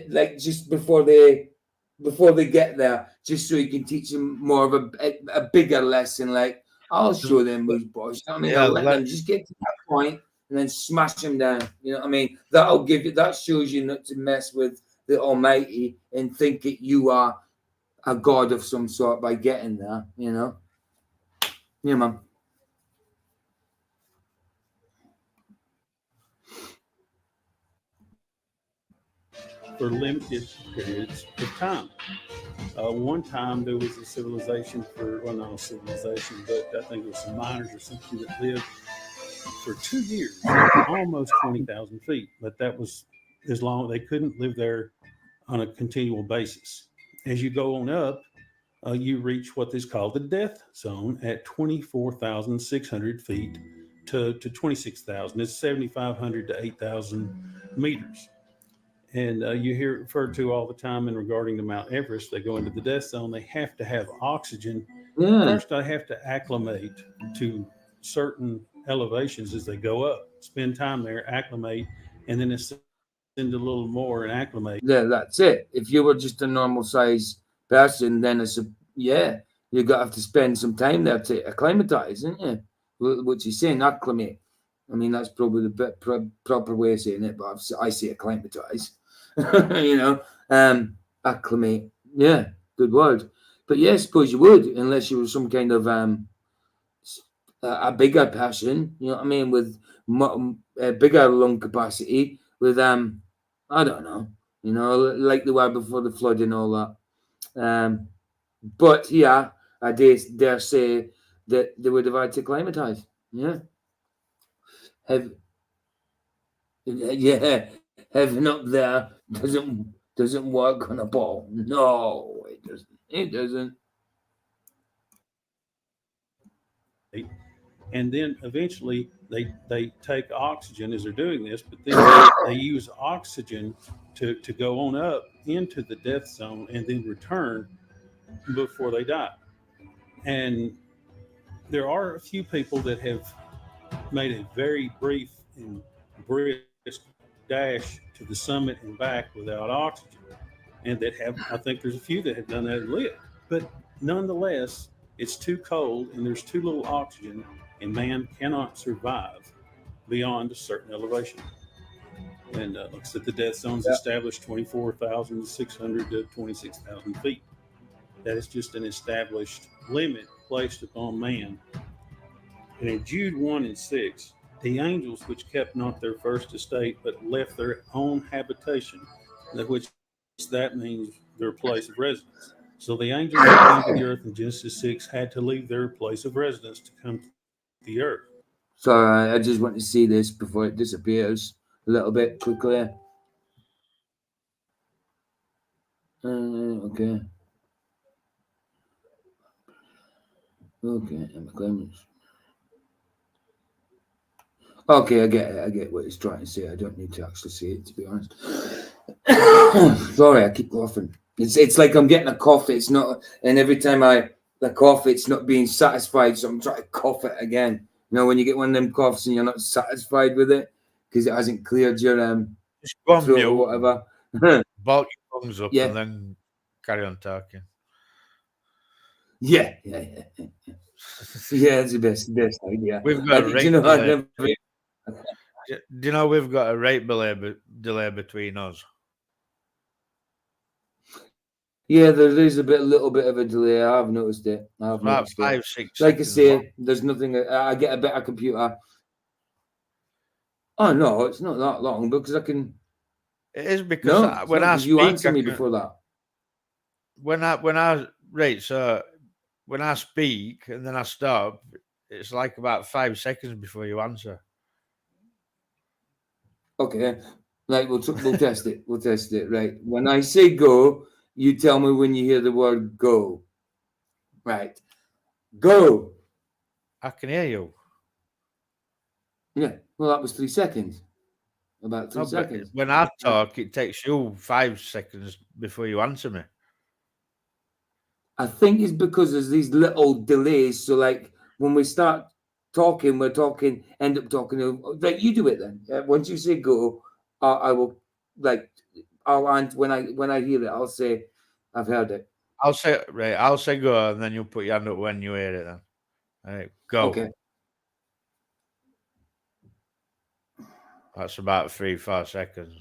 like just before they get there, just so he can teach them more of a bigger lesson. Like I'll show them those boys. I mean, I'll let them just get to that point and then smash them down. You know what I mean? That shows you not to mess with the Almighty and think that you are a god of some sort by getting there, you know. Yeah, man.
For limited periods of time. One time there was a civilization not a civilization, but I think it was some miners or something that lived for 2 years, almost 20,000 feet. But that was as long they couldn't live there on a continual basis. As you go on up, you reach what is called the death zone at 24,600 feet to 26,000. It's 7,500 to 8,000 meters. And you hear it referred to all the time in regarding to Mount Everest. They go into the death zone. They have to have oxygen.
Yeah.
First, they have to acclimate to certain elevations as they go up. Spend time there, acclimate, and then ascend a little more and acclimate.
Yeah, that's it. If you were just a normal size person, then you're gonna have to spend some time there to acclimatize, isn't you? What you're saying, acclimate. I mean, that's probably the proper way of saying it, but I say acclimatize. You know, acclimate. Yeah, good word. But yeah, I suppose you would, unless you were some kind of a bigger person. You know what I mean, with a bigger lung capacity. With I don't know. You know, like they were before the flood and all that. But yeah, I dare say that they would have had to acclimatize. Yeah. Heaven up there doesn't work on a ball. No, it doesn't. It doesn't.
And then eventually they take oxygen as they're doing this, but then they use oxygen to go on up into the death zone and then return before they die. And there are a few people that have made a very brief and brisk dash to the summit and back without oxygen, and that have, I think there's a few that have done that and lived. But nonetheless, it's too cold and there's too little oxygen, and man cannot survive beyond a certain elevation. And like I said, the death zone is established 24,600 to 26,000 feet. That is just an established limit placed upon man. And in Jude 1 and 6, the angels which kept not their first estate, but left their own habitation, which that means their place of residence. So the angels that came to the earth in Genesis 6 had to leave their place of residence to come to the earth.
Sorry, I just want to see this before it disappears a little bit quickly. Okay. Okay, Emma Clemens. Okay, I get what he's trying to say. I don't need to actually see it, to be honest. Sorry, I keep coughing. It's like I'm getting a cough. It's not, and every time I cough, it's not being satisfied. So I'm trying to cough it again. You know, when you get one of them coughs and you're not satisfied with it because it hasn't cleared your throat or whatever.
Bulk your lungs up and then carry on talking.
Yeah, it's the best idea.
We've got a rate delay. Do you know we've got a rate delay between us?
Yeah, there is a little bit of a delay. I've noticed it.
About 5, 6
like I say,
long.
there's nothing. I get a better computer. Oh no, it's not that long because I can.
It is because when I speak,
you answered me before that.
When I speak and then I stop, it's like about 5 seconds before you answer.
Okay, right. We'll test it. We'll test it. Right. When I say go, you tell me when you hear the word go. Right. Go.
I can hear you.
Yeah. Well, that was 3 seconds. About 3 seconds.
When I talk, it takes you 5 seconds before you answer me.
I think it's because there's these little delays. So, like when we start talking, end up talking. Like you do it then. Once you say go, I will when I hear it, I'll say I've heard it.
I'll say go, and then you'll put your hand up when you hear it. Then, all right, go.
Okay.
That's about 3-4 seconds.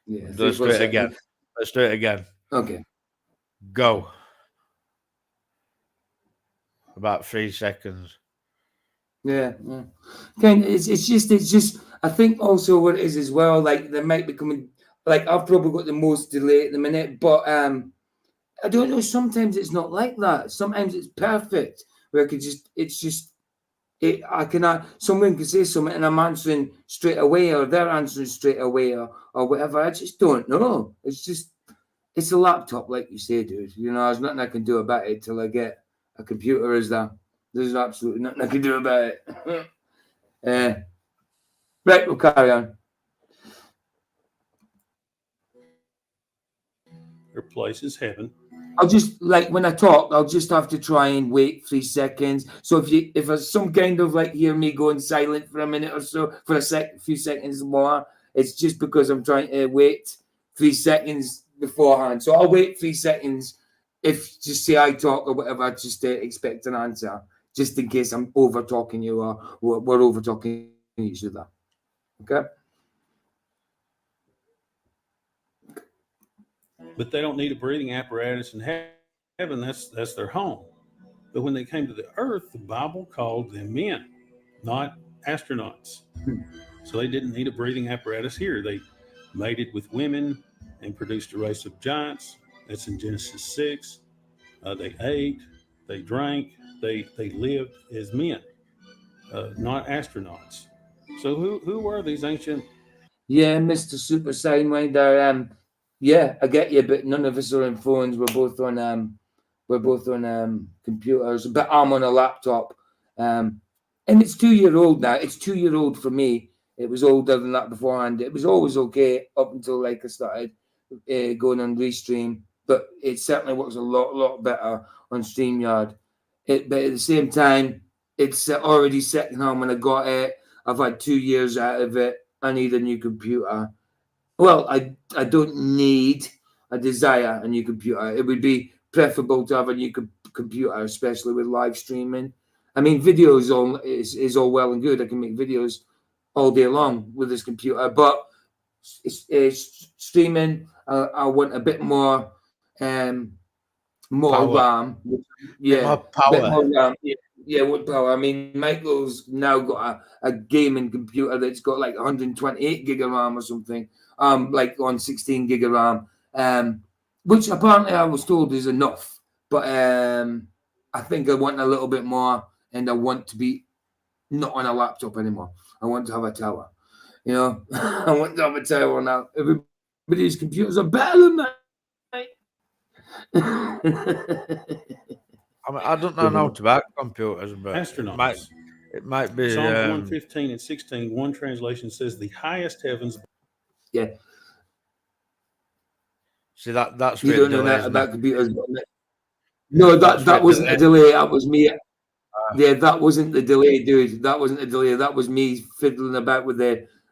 Yeah.
Let's do it again. Let's do it again.
Okay.
Go. About 3 seconds.
Yeah. Okay. It's just. I think also what it is as well. Like there might be coming. Like I've probably got the most delay at the minute, but I don't know. Sometimes it's not like that. Sometimes it's perfect. Where I cannot. Someone can say something and I'm answering straight away, or they're answering straight away, or whatever. I just don't know. It's a laptop, like you say, dude. You know, there's nothing I can do about it till I get a computer. Is that? There's absolutely nothing I can do about it. Right, we'll carry on.
Their place is heaven.
I'll just when I talk, I'll just have to try and wait 3 seconds. So if there's some kind of hear me going silent for a minute or so, for a few seconds more, it's just because I'm trying to wait 3 seconds beforehand. So I'll wait 3 seconds. If just say I talk or whatever, just expect an answer, just in case I'm over talking you or we're over talking each other. Okay.
But they don't need a breathing apparatus in heaven. That's their home. But when they came to the earth, the Bible called them men, not astronauts. So they didn't need a breathing apparatus here. They mated with women and produced a race of giants. That's in Genesis 6. They ate, they drank, they lived as men, not astronauts. So who were these ancient?
Yeah, Mr. Super Sidewinder. Yeah, I get you, but none of us are on phones. We're both on computers. But I'm on a laptop, and it's 2-year-old now. It's 2-year-old for me. It was older than that beforehand. It was always okay up until I started going on Restream, but it certainly works a lot better on StreamYard. But at the same time, it's already secondhand when I got it. I've had 2 years out of it. I need a new computer. Well, I don't need. I desire a new computer. It would be preferable to have a new computer, especially with live streaming. I mean, video is all well and good. I can make videos all day long with this computer, but it's streaming. I want a bit more
power.
RAM. Yeah,
more power.
Bit more RAM. Yeah, what power? I mean, Michael's now got a gaming computer that's got 128 gig of RAM or something. like on 16 gig of RAM, which apparently I was told is enough. But I think I want a little bit more, and I want to be not on a laptop anymore. I want to have a tower. You know, I want to have a tower now. Everybody's computers are better than mine.
I don't know enough about computers, but
Astronauts.
it might be.
Psalms 115 and 16, one translation says the highest heavens.
Yeah.
See, that's
you
really
don't know that about computers. No, that wasn't a delay. That was me. Yeah, that wasn't the delay, dude. That wasn't a delay. That was me fiddling about with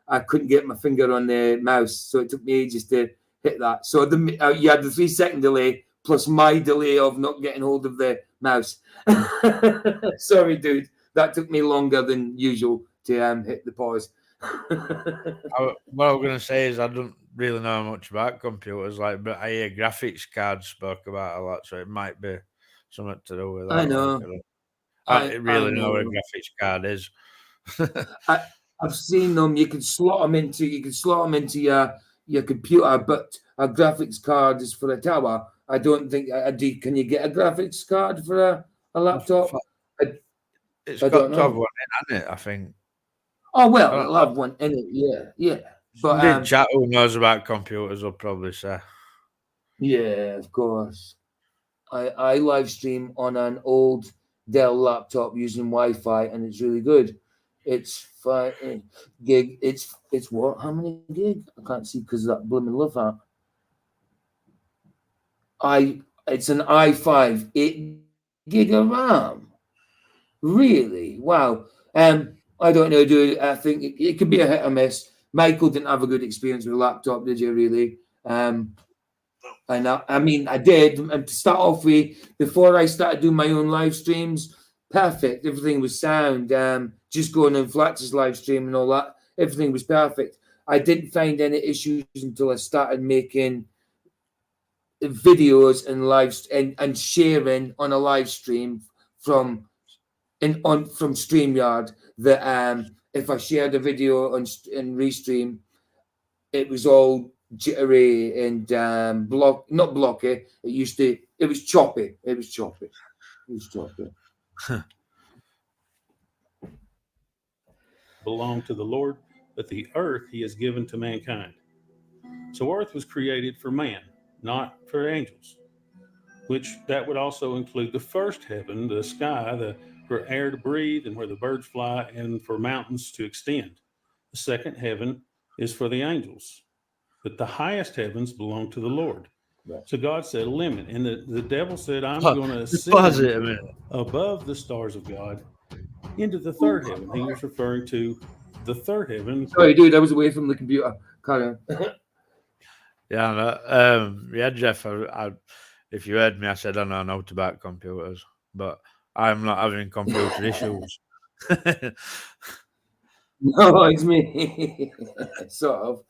I couldn't get my finger on the mouse, so it took me ages to hit that. So you had the 3-second delay plus my delay of not getting hold of the mouse. Sorry, dude. That took me longer than usual to hit the pause.
What I was going to say is I don't really know much about computers, but I hear graphics cards spoke about a lot, so it might be something to do with that.
I know.
I don't really know what a graphics card is.
I've seen them. You can slot them into your computer, but a graphics card is for a tower. I don't think. Can you get a graphics card for a laptop?
It's got to have one in it, I think.
Oh well, it'll have one in it. Yeah.
But chat who knows about computers will probably say.
Yeah, of course. I live stream on an old Dell laptop using Wi-Fi, and it's really good. It's 5 gig. It's what? How many gig? I can't see because of that blooming love heart. It's an i5, 8 gig of RAM. Really? Wow. I don't know, dude. I think it could be a hit or miss. Michael didn't have a good experience with a laptop, did you? Really? I mean, I did. And to start off with, before I started doing my own live streams, perfect. Everything was sound. Just going on Flat's live stream and all that, everything was perfect. I didn't find any issues until I started making videos and sharing on a live stream from StreamYard. That if I shared a video and restream, it was all jittery and not blocky. It was choppy.
Belong to the Lord, but the earth he has given to mankind. So earth was created for man, not for angels, which that would also include the first heaven, the sky, for air to breathe and where the birds fly, and for mountains to extend. The second heaven is for the angels, but the highest heavens belong to the Lord. Right. So God set a limit, and the devil said, I'm going to ascend above the stars of God into the third heaven. He was referring to the third heaven.
Sorry, dude, I was away from the computer. Carry on.
Yeah, Jeff, if you heard me, I said I know nothing about computers, but I'm not having computer issues.
No, it's me. Sort of.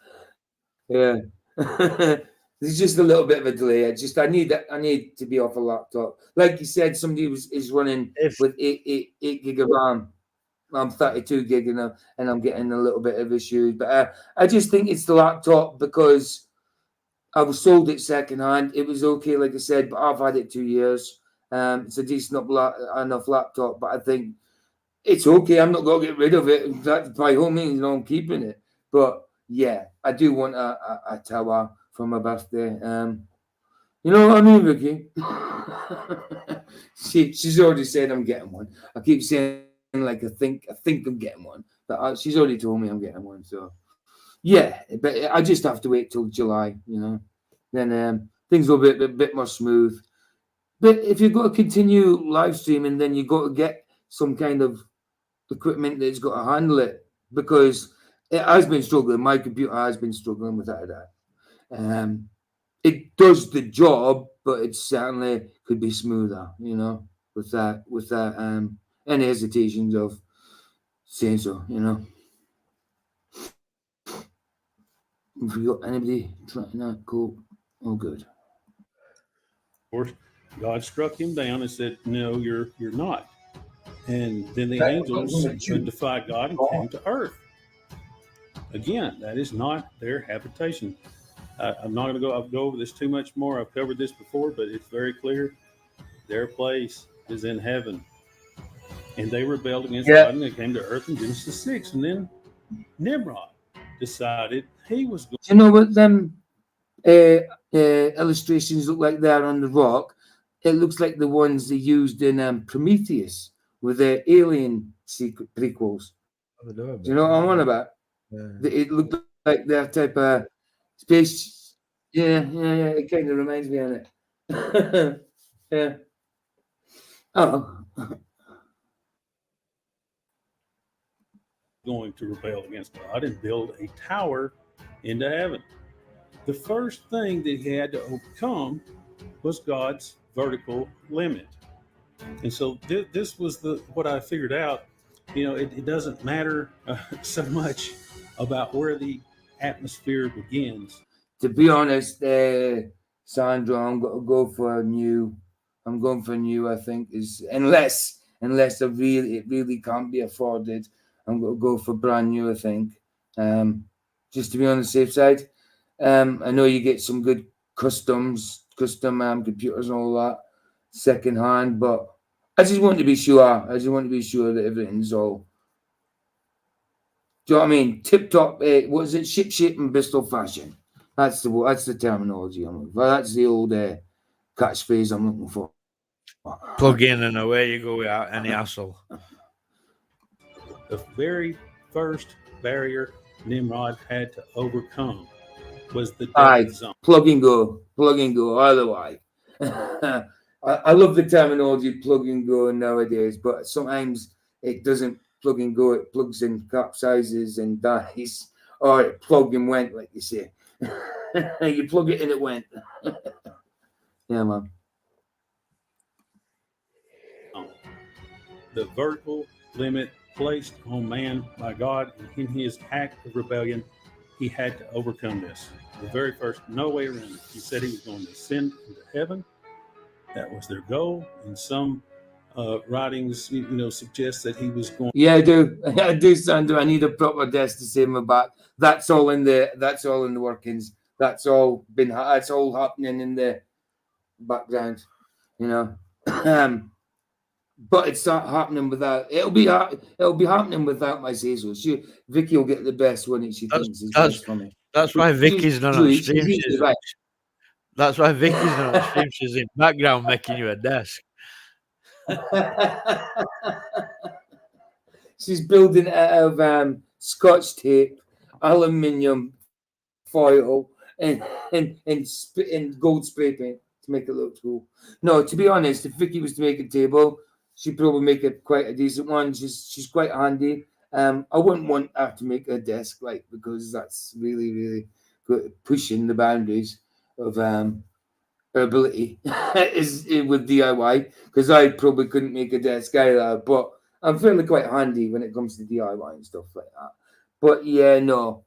Yeah. There's just a little bit of a delay. I need to be off a laptop. Like you said, somebody is running with 8 gig of RAM. I'm 32 gig and I'm getting a little bit of issues. But I just think it's the laptop because I was sold it secondhand. It was okay, like I said, but I've had it 2 years. It's a decent enough laptop, but I think it's okay. I'm not going to get rid of it. By all means, I'm keeping it. But yeah, I do want a tower for my birthday. You know what I mean, Ricky? She's already said I'm getting one. I keep saying I think I'm getting one, but she's already told me I'm getting one. So yeah, but I just have to wait till July, Then things will be a bit more smooth. But if you've got to continue live streaming, then you've got to get some kind of equipment that's got to handle it, because it has been struggling. My computer has been struggling without that. It does the job, but it certainly could be smoother, without any hesitations of saying so, Have you got anybody trying that? Cool. Oh, good.
Of course, God struck him down and said, no, you're not. And then the angels defied God and came to earth. Again, that is not their habitation. I'm not going to go. I'll go over this too much more. I've covered this before, but it's very clear. Their place is in heaven, and they rebelled against God, and they came to earth in Genesis 6. And then Nimrod decided he was going.
Do you know what them illustrations look like there on the rock? It looks like the ones they used in Prometheus with the alien secret prequels. Do you know what I'm on about? Yeah. It looked like that type of space. Yeah. It kind of reminds me of it. Yeah. Oh.
Going to rebel against God and build a tower into heaven. The first thing that he had to overcome was God's vertical limit. And so this was what I figured out. It doesn't matter so much about where the atmosphere begins.
To be honest, Sandra, I'm going to go for new. I'm going for new. I think is unless it really can't be afforded, I'm going to go for brand new. I think, just to be on the safe side. I know you get some good custom computers and all that second hand, but I just want to be sure. That everything's all. Do you know what I mean? Tip top. What is it? Ship shape and Bristol fashion. That's the terminology I'm looking for. That's the old catchphrase I'm looking for.
Plug in and away you go without any hassle.
The very first barrier Nimrod had to overcome was the death zone.
Plug and go. Otherwise, I love the terminology plug and go nowadays, but sometimes it doesn't plug and go. It plugs and capsizes and dies, or it plug and went, like you say. You plug it and it went. Yeah, man.
The vertical limit placed on man by God in his act of rebellion, he had to overcome this. The very first, no way around it. He said he was going to ascend into heaven. That was their goal. And some writings, suggest that he was going.
Yeah, I do, Sandra. I need a proper desk to save my back. That's all in the workings. That's all happening in the background, But it's not happening without. It'll be happening without my say so. Vicky will get the best one that she thinks is best for me.
That's why Vicky's not on stream. That's why Vicky's not on stream. She's in background making you a desk.
She's building it out of Scotch tape, aluminium foil, and gold spray paint to make it look cool. No, to be honest, if Vicky was to make a table, she'd probably make it quite a decent one. She's quite handy. I wouldn't want her to make a desk because that's really, really good, pushing the boundaries of her ability is with DIY, because I probably couldn't make a desk either, but I'm fairly quite handy when it comes to DIY and stuff like that. But yeah, no.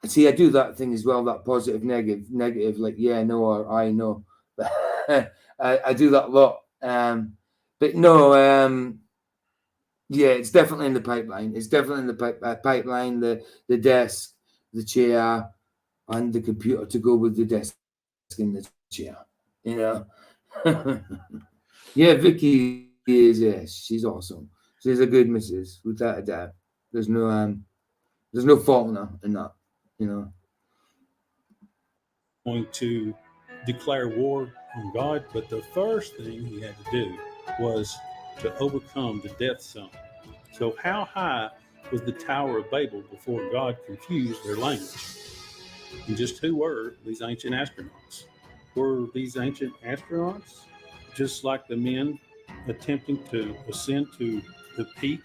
See, I do that thing as well, that positive, negative, like yeah, no, or I know. I do that a lot. But no, yeah, it's definitely in the pipeline. It's definitely in the pipeline, the desk, the chair, and the computer to go with the desk and the chair. Yeah, Vicky is, yes, she's awesome. She's a good missus, without a doubt. There's no fault in that,
Going to declare war on God, but the first thing he had to do was to overcome the death zone. So how high was the Tower of Babel before God confused their language? And just who were these ancient astronauts? Were these ancient astronauts just like the men attempting to ascend to the peak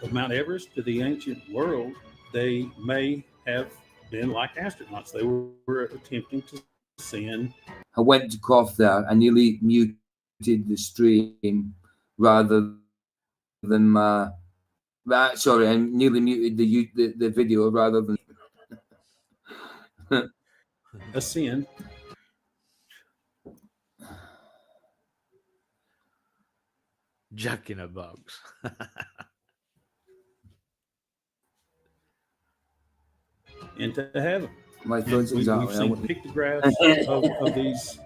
of Mount Everest? To the ancient world, they may have been like astronauts. They were attempting to ascend.
I went to cough there. I nearly muted the stream rather than sorry, I nearly muted the video rather than
ascend.
Jack in a box.
into heaven.
My
And
thoughts
we've
exactly.
seen pictographs of these,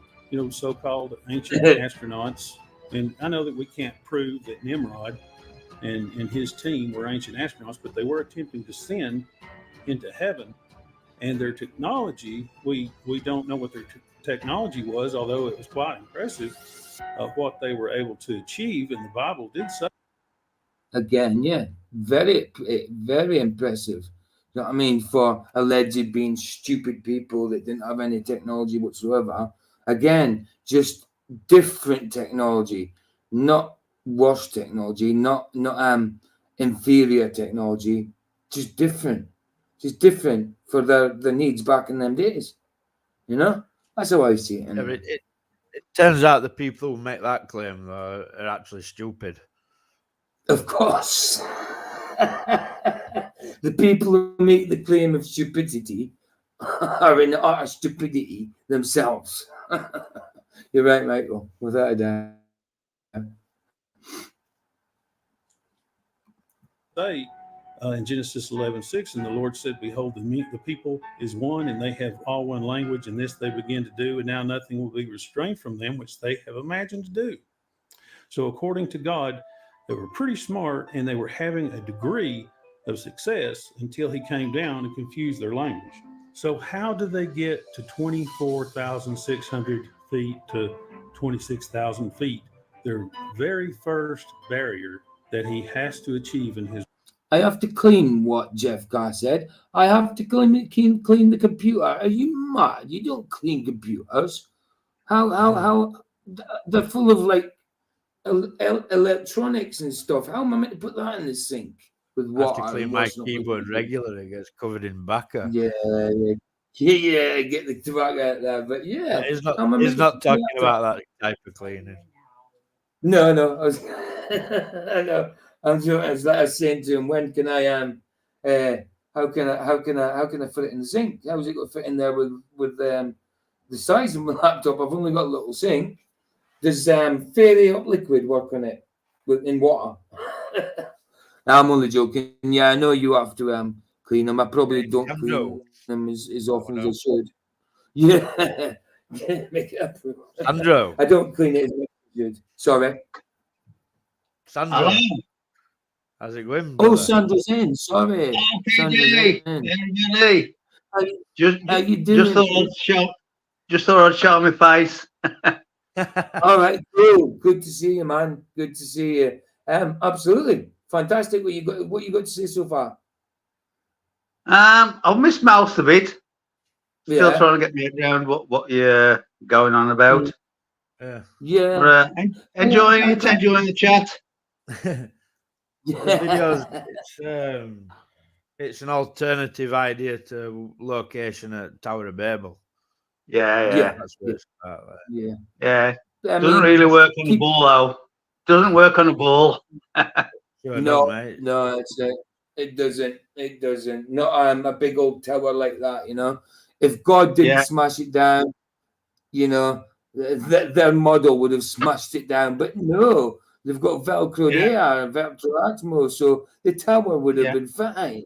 so-called ancient astronauts. And I know that we can't prove that Nimrod and his team were ancient astronauts, but they were attempting to send into heaven. And their technology, we don't know what their technology was, although it was quite impressive of what they were able to achieve. And the Bible did say.
Again, yeah, very impressive. You know what I mean? For alleged being stupid people that didn't have any technology whatsoever. Again, just different technology, not worse technology, not inferior technology, just different for their needs back in them days. You know, that's how I see it. Anyway.
Yeah, it turns out the people who make that claim though are actually stupid.
Of course. The people who make the claim of stupidity are in utter stupidity themselves. You're right, Michael, without a doubt.
Say in Genesis 11:6, and the Lord said, behold, the people is one, and they have all one language, and this they begin to do, and now nothing will be restrained from them which they have imagined to do. So according to God, they were pretty smart, and they were having a degree of success until he came down and confused their language. So how did they get to 24,600 feet to 26,000 feet? Their very first barrier that he has to achieve in his.
I have to clean what Jeff Carr said. I have to clean the computer. Are you mad? You don't clean computers. How they're full of like electronics and stuff. How am I meant to put that in the sink with water?
I have to clean my keyboard regularly. It gets covered in backer.
Yeah, get the tobacco out there. But yeah,
he's not talking about that type of cleaning.
No, I know. I'm sure it's like I was saying to him, when can I how can I fit it in the sink? How is it going to fit in there with the size of my laptop? I've only got a little sink. Does fairy up liquid work on it in water? I'm only joking. Yeah, I know you have to clean them. I probably don't clean them as often as I should. Yeah, make it up.
Sandro,
I don't clean it as much as I should. Sorry,
Sandro. How's it going?
Oh, Sandra's in. Sorry.
Everybody.
How you doing?
Just thought I'd show my face.
All right, cool. Good to see you, man. Good to see you. Absolutely fantastic. What you got to say so far?
I've missed most of it. Still trying to get me around what you're going on about.
Yeah.
Enjoying the chat.
The videos, it's an alternative idea to location at Tower of Babel.
Yeah.
That's where it's about,
yeah. Doesn't really work on the ball though. Doesn't work on the ball.
Sure
no,
mate.
No, it doesn't. It doesn't. Not a big old tower like that. You know, if God didn't smash it down, you know, their model would have smashed it down. But no. They've got Velcro there and Velcro Atmo, so the tower would have been fine.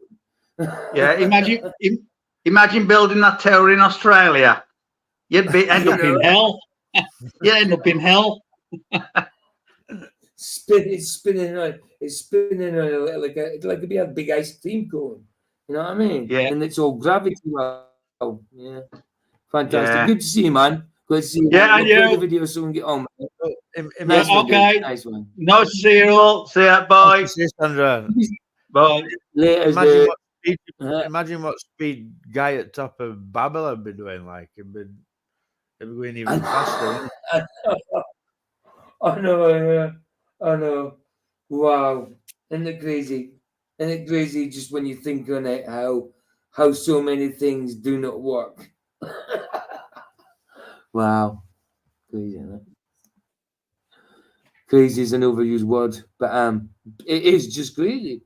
Yeah, imagine building that tower in Australia. You'd end up in hell. You'd end up in hell.
It's spinning on like it'd be a big ice cream cone. You know what I mean?
Yeah.
And it's all gravity well. Yeah. Fantastic. Yeah. Good to see you, man. Good to see you.
Yeah, and
play the video so we can get on.
Nice okay. Nice one. Nice to see you all. See you. Bye.
See you, Sandra.
Bye.
Later.
Imagine what speed guy at top of Babel would be doing. Like he'd be going even faster.
I know. Wow. Isn't it crazy? Just when you think on it, how so many things do not work. Wow. Crazy, isn't it? Crazy is an overused word, but it is just crazy.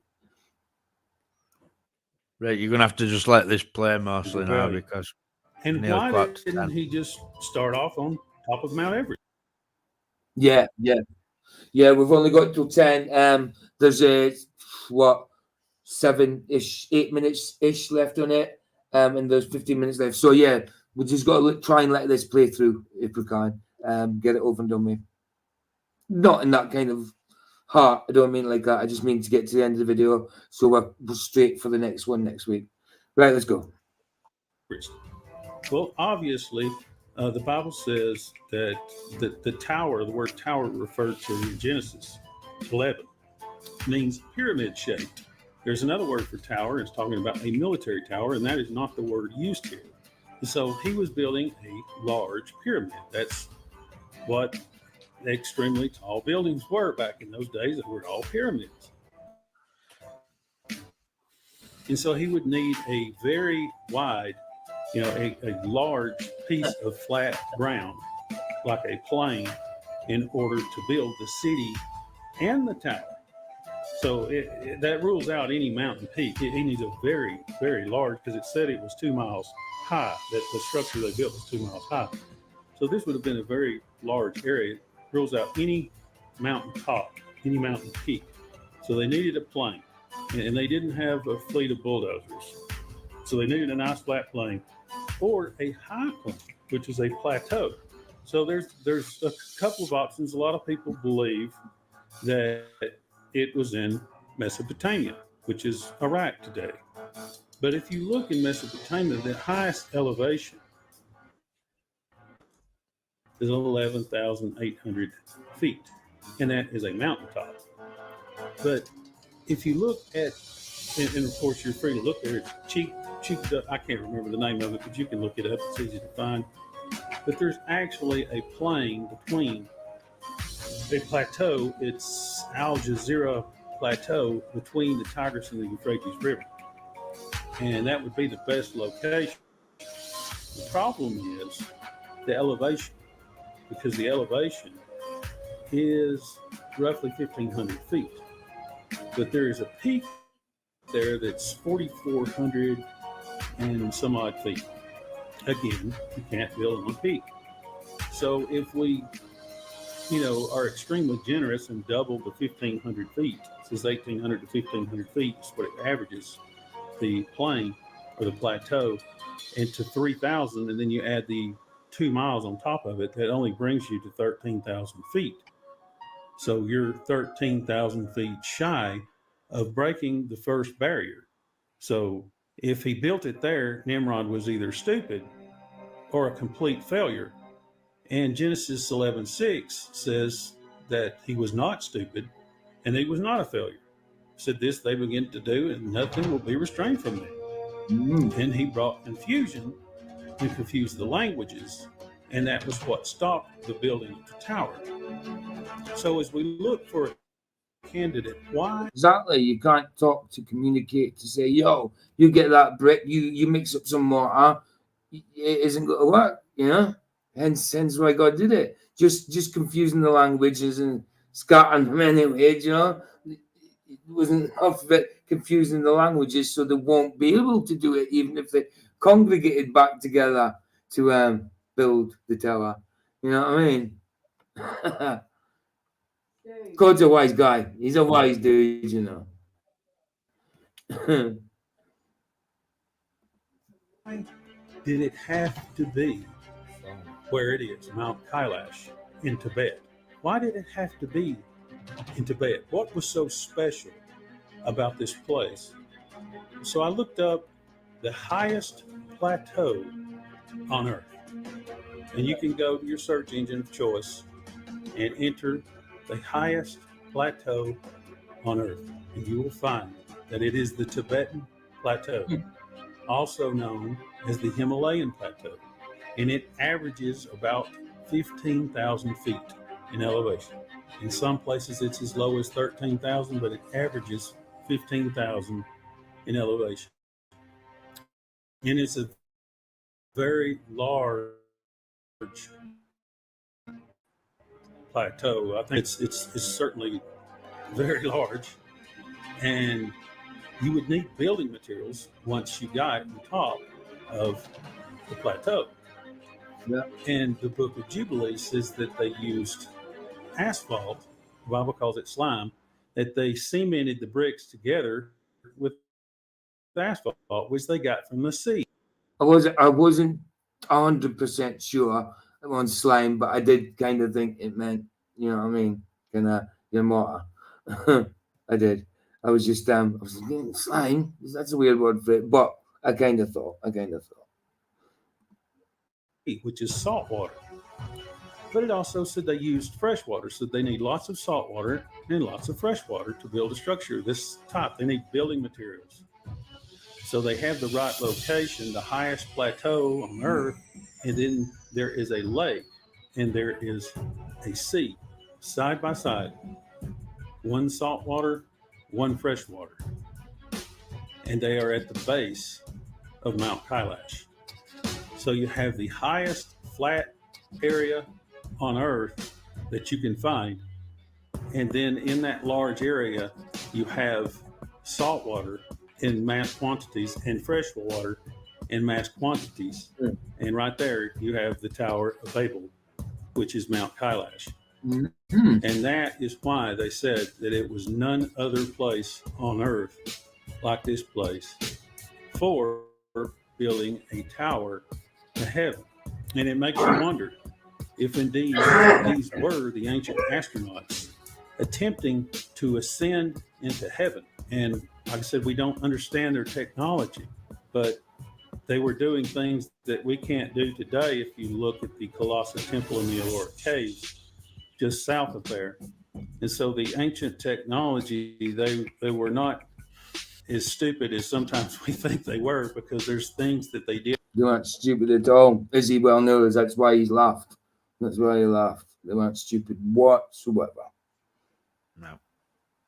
Right, you're gonna have to just let this play mostly now because.
And why didn't he just start off on top of Mount Everest?
Yeah. We've only got till 10. There's 8 minutes ish left on it. and there's 15 minutes left. So yeah, we just got to try and let this play through if we can. Get it over and done with. Not in that kind of heart. I don't mean like that. I just mean to get to the end of the video so we're straight for the next one next week. Right, let's go.
Well, obviously, the Bible says that the tower, the word tower referred to in Genesis 11, means pyramid shaped. There's another word for tower. It's talking about a military tower, and that is not the word used here. And so he was building a large pyramid. That's what extremely tall buildings were back in those days. They were all pyramids. And so he would need a very wide, a large piece of flat ground, like a plain, in order to build the city and the tower. So that rules out any mountain peak. He needs a very, very large, because it said it was 2 miles high, that the structure they built was 2 miles high. So this would have been a very large area. It rules out any mountain top, any mountain peak. So they needed a plain, and they didn't have a fleet of bulldozers. So they needed a nice flat plain, or a high plain, which is a plateau. So there's a couple of options. A lot of people believe that it was in Mesopotamia, which is Iraq today. But if you look in Mesopotamia, the highest elevation is 11,800 feet, and that is a mountaintop. But if you look at, and of course you're free to look there, it's I can't remember the name of it, but you can look it up. It's easy to find. But there's actually a plain between a plateau. It's Al Jazeera Plateau between the Tigris and the Euphrates River, and that would be the best location. The problem is the elevation, because the elevation is roughly 1,500 feet, but there is a peak there that's 4,400 and some odd feet. Again, you can't build on a peak. So if we are extremely generous and double the 1,500 feet, it says 1,800 to 1,500 feet is what it averages, the plain or the plateau, into 3,000, and then you add the 2 miles on top of it, that only brings you to 13,000 feet. So you're 13,000 feet shy of breaking the first barrier. So if he built it there, Nimrod was either stupid or a complete failure. And Genesis 11:6 says that he was not stupid and he was not a failure. Said this they begin to do, and nothing will be restrained from them. And he brought confusion and confused the languages, and that was what stopped the building of the tower. So as we look for a candidate, why?
Exactly. You can't talk to communicate to say, yo, you get that brick, you mix up some mortar, it isn't going to work, Hence why God did it. Just confusing the languages and scattering them anyway, It wasn't enough of it confusing the languages, so they won't be able to do it, even if they congregated back together to build the tower. You know what I mean? God's a wise guy. He's a wise dude,
Why did it have to be where it is, Mount Kailash in Tibet? Why did it have to be in Tibet? What was so special about this place? So I looked up the highest plateau on Earth. And you can go to your search engine of choice and enter the highest plateau on Earth. And you will find that it is the Tibetan Plateau, also known as the Himalayan Plateau. And it averages about 15,000 feet in elevation. In some places it's as low as 13,000, but it averages 15,000 in elevation. And it's a very large plateau. I think it's certainly very large, and you would need building materials once you got on top of the plateau.
Yeah.
And the book of Jubilees says that they used asphalt, the Bible calls it slime, that they cemented the bricks together with asphalt, which they got from the sea.
wasn't 100% sure on slime, but I did kind of think it meant, you know what I mean, kind of your mortar. I did. I was just I was thinking slime. That's a weird word for it, but I kind of thought.
Which is salt water. But it also said they used fresh water, so they need lots of salt water and lots of fresh water to build a structure of this type. They need building materials. So they have the right location, the highest plateau on Earth, and then there is a lake and there is a sea side by side. One salt water, one fresh water. And they are at the base of Mount Kailash. So you have the highest flat area on Earth that you can find. And then in that large area, you have salt water in mass quantities and fresh water in mass quantities. And right there, you have the Tower of Babel, which is Mount Kailash. And that is why they said that it was none other place on Earth like this place for building a tower to heaven. And it makes you wonder if indeed these were the ancient astronauts attempting to ascend into heaven. And like I said, we don't understand their technology, but they were doing things that we can't do today. If you look at the colossal temple in the Ellora Caves, just south of there. And so the ancient technology, they were not as stupid as sometimes we think they were, because there's things that they did.
They weren't stupid at all, as he well knows. That's why he's laughed. That's why he laughed. They weren't stupid whatsoever.
No,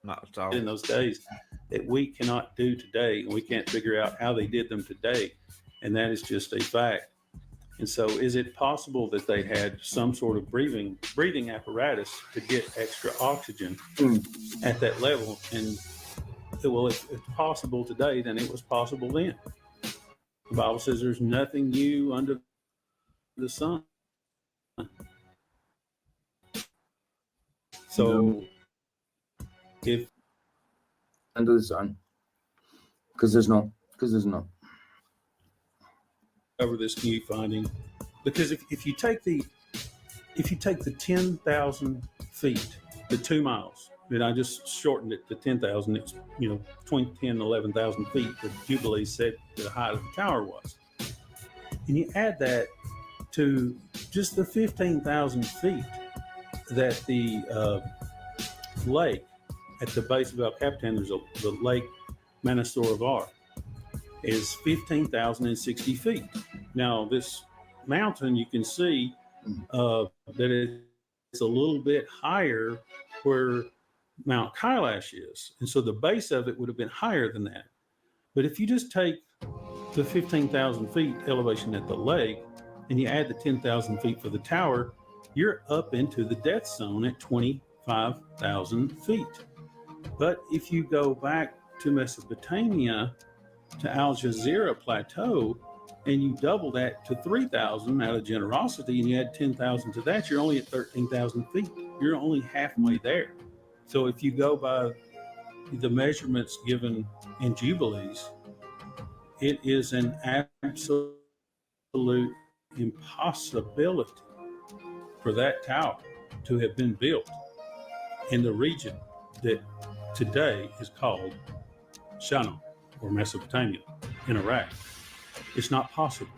not at all.
In those days that we cannot do today, and we can't figure out how they did them today. And that is just a fact. And so is it possible that they had some sort of breathing apparatus to get extra oxygen at that level? And well, if it's possible today, then it was possible then. The Bible says there's nothing new under the sun. So if
under the sun, because there's not.
Over this new finding, because if you take the 10,000 feet, the 2 miles, and I just shortened it to 10,000, it's between 10 and 11,000 feet that Jubilee said the height of the tower was, and you add that to just the 15,000 feet that the lake at the base of El Capitan, there's the lake Manasorovar, is 15,060 feet. Now, this mountain, you can see that it's a little bit higher where Mount Kailash is. And so the base of it would have been higher than that. But if you just take the 15,000 feet elevation at the lake and you add the 10,000 feet for the tower, you're up into the death zone at 25,000 feet. But if you go back to Mesopotamia, to Al Jazeera Plateau, and you double that to 3,000 out of generosity, and you add 10,000 to that, you're only at 13,000 feet. You're only halfway there. So if you go by the measurements given in Jubilees, it is an absolute impossibility for that tower to have been built in the region that today is called Shinar, or Mesopotamia, in Iraq. It's not possible.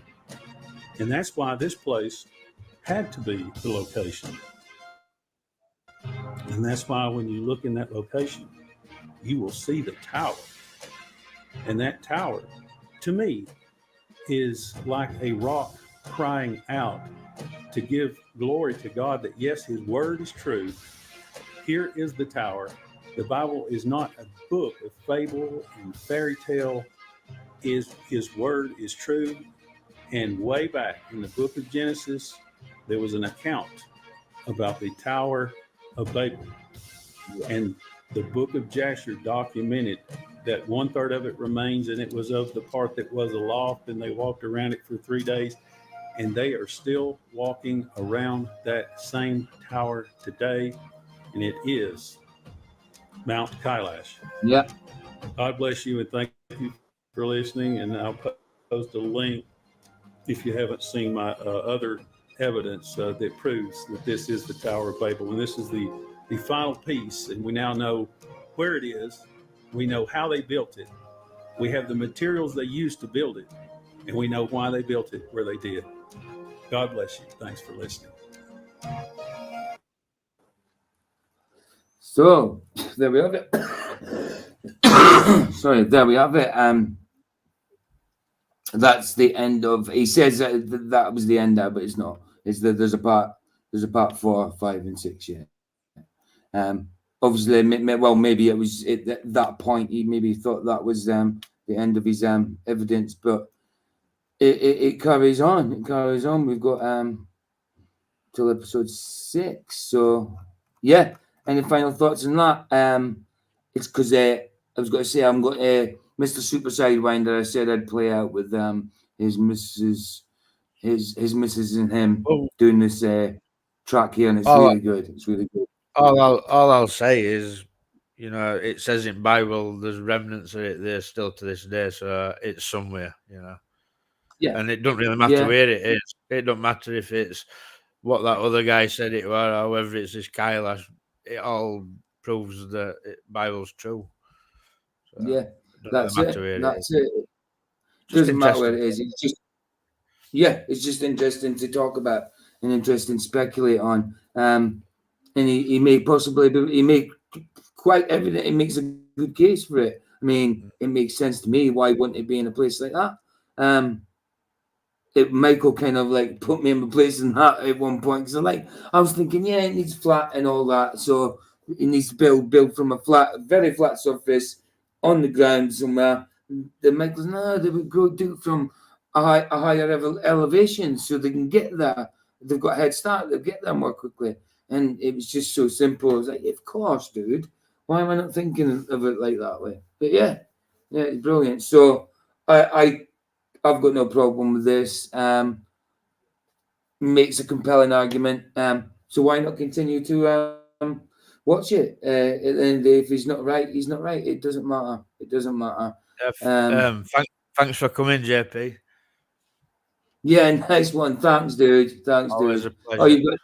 And that's why this place had to be the location. And that's why when you look in that location, you will see the tower. And that tower, to me, is like a rock crying out to give glory to God that, yes, his word is true. Here is the tower. The Bible is not a book of fable and fairy tale. His word is true. And way back in the book of Genesis, there was an account about the Tower of Babel. And the book of Jasher documented that 1/3 of it remains, and it was of the part that was aloft, and they walked around it for 3 days. And they are still walking around that same tower today. And it is Mount Kailash.
Yeah.
God bless you, and thank you for listening. And I'll post a link if you haven't seen my other evidence that proves that this is the Tower of Babel. And this is the final piece, and we now know where it is. We know how they built it. We have the materials they used to build it, and we know why they built it where they did. God bless you. Thanks for listening.
So there we have it. Sorry, there we have it. That's the end of. He says that was the end, but it's not. It's that there's a part 4, 5, and 6 yet. Obviously, well, maybe it was at that point. He maybe thought that was the end of his evidence, but it carries on. It carries on. We've got till episode 6. So yeah. Any final thoughts on that? It's because I was going to say I'm got Mr. Super Sidewinder. I said I'd play out with his missus, his missus and him doing this track here, and it's really good. It's really good.
All I'll say is, you know, it says in Bible there's remnants of it there still to this day, so it's somewhere, you know.
Yeah.
And it doesn't really matter where it is. It don't matter if it's what that other guy said it was, or whether it's this Kailash. It all proves that Bible's true. So
that's it. That's it.
Just
doesn't matter where it is. It's just it's just interesting to talk about and interesting to speculate on. And he may possibly he may quite evident. It makes a good case for it. I mean, it makes sense to me. Why wouldn't it be in a place like that? Michael kind of like put me in my place in that at one point, because I was thinking, it needs flat and all that, so it needs to build from a very flat surface on the ground somewhere. The Michael's no, they would go do it from a higher elevation so they can get there. They've got a head start. They'll get there more quickly, and it was just so simple. I was like, of course, dude. Why am I not thinking of it like that way? But yeah, it's brilliant. So I've got no problem with this. Makes a compelling argument. So why not continue to watch it? At the end of the day, if he's not right, he's not right. It doesn't matter. It doesn't matter.
Thanks for coming, JP.
Yeah, nice one. Thanks, dude. Thanks,
Always
dude.
a pleasure.
You got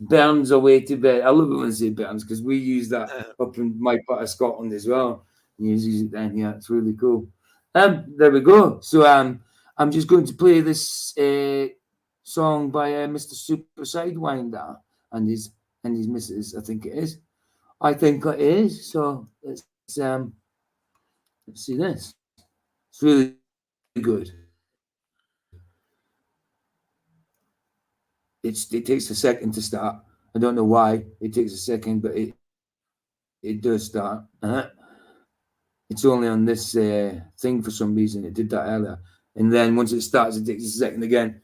Burns away to bed. I love it when I say Burns because we use that up in my part of Scotland as well. You use it down here. It's really cool. There we go. So I'm just going to play this song by Mr. Super Sidewinder and his missus. I think it is. So let's see this. It's really good. It takes a second to start. I don't know why it takes a second, but it does start. It's only on this thing for some reason. It did that earlier, and then once it starts, it takes a second again.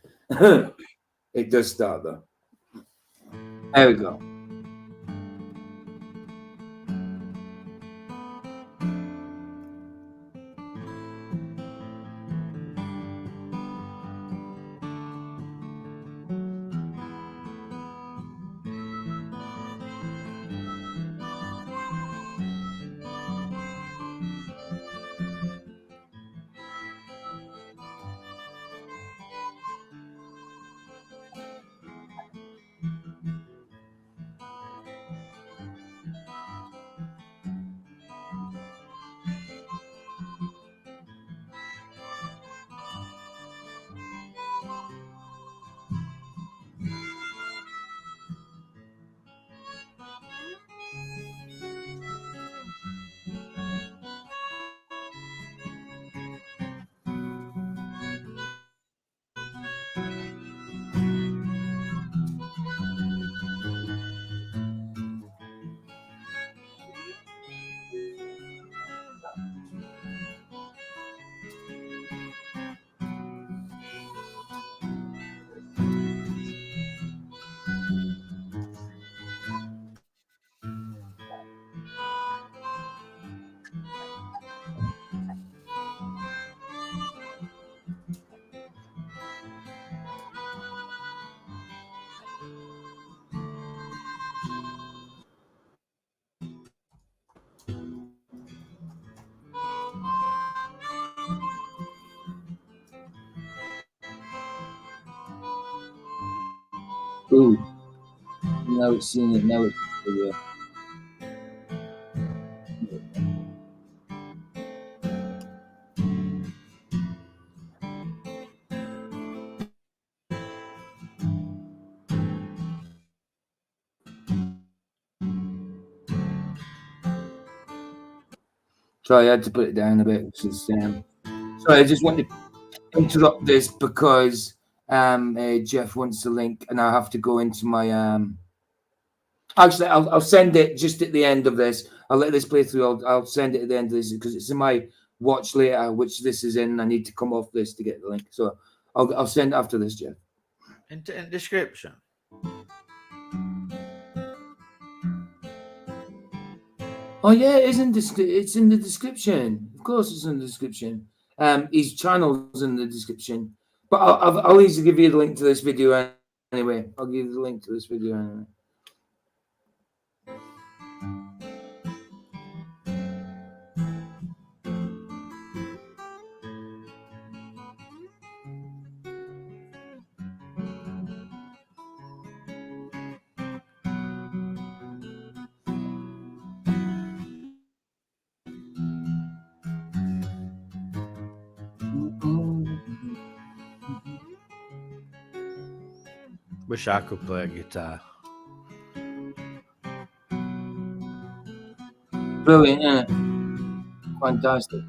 It does start though. There we go. Ooh. Now it's seeing it. Now it's. Yeah. Sorry, I had to put it down a bit. Sorry, I just wanted to interrupt this because Jeff wants the link, and I have to go into my Actually, I'll send it just at the end of this. I'll let this play through. I'll send it at the end of this because it's in my watch later, which this is in. I need to come off this to get the link, so I'll send it after this, Jeff.
In description.
Oh yeah, it's in the description. Of course, it's in the description. His channel's in the description. But I'll easily give you the link to this video anyway. I'll give you the link to this video anyway.
Wish I could play a guitar.
Brilliant, isn't it? Fantastic.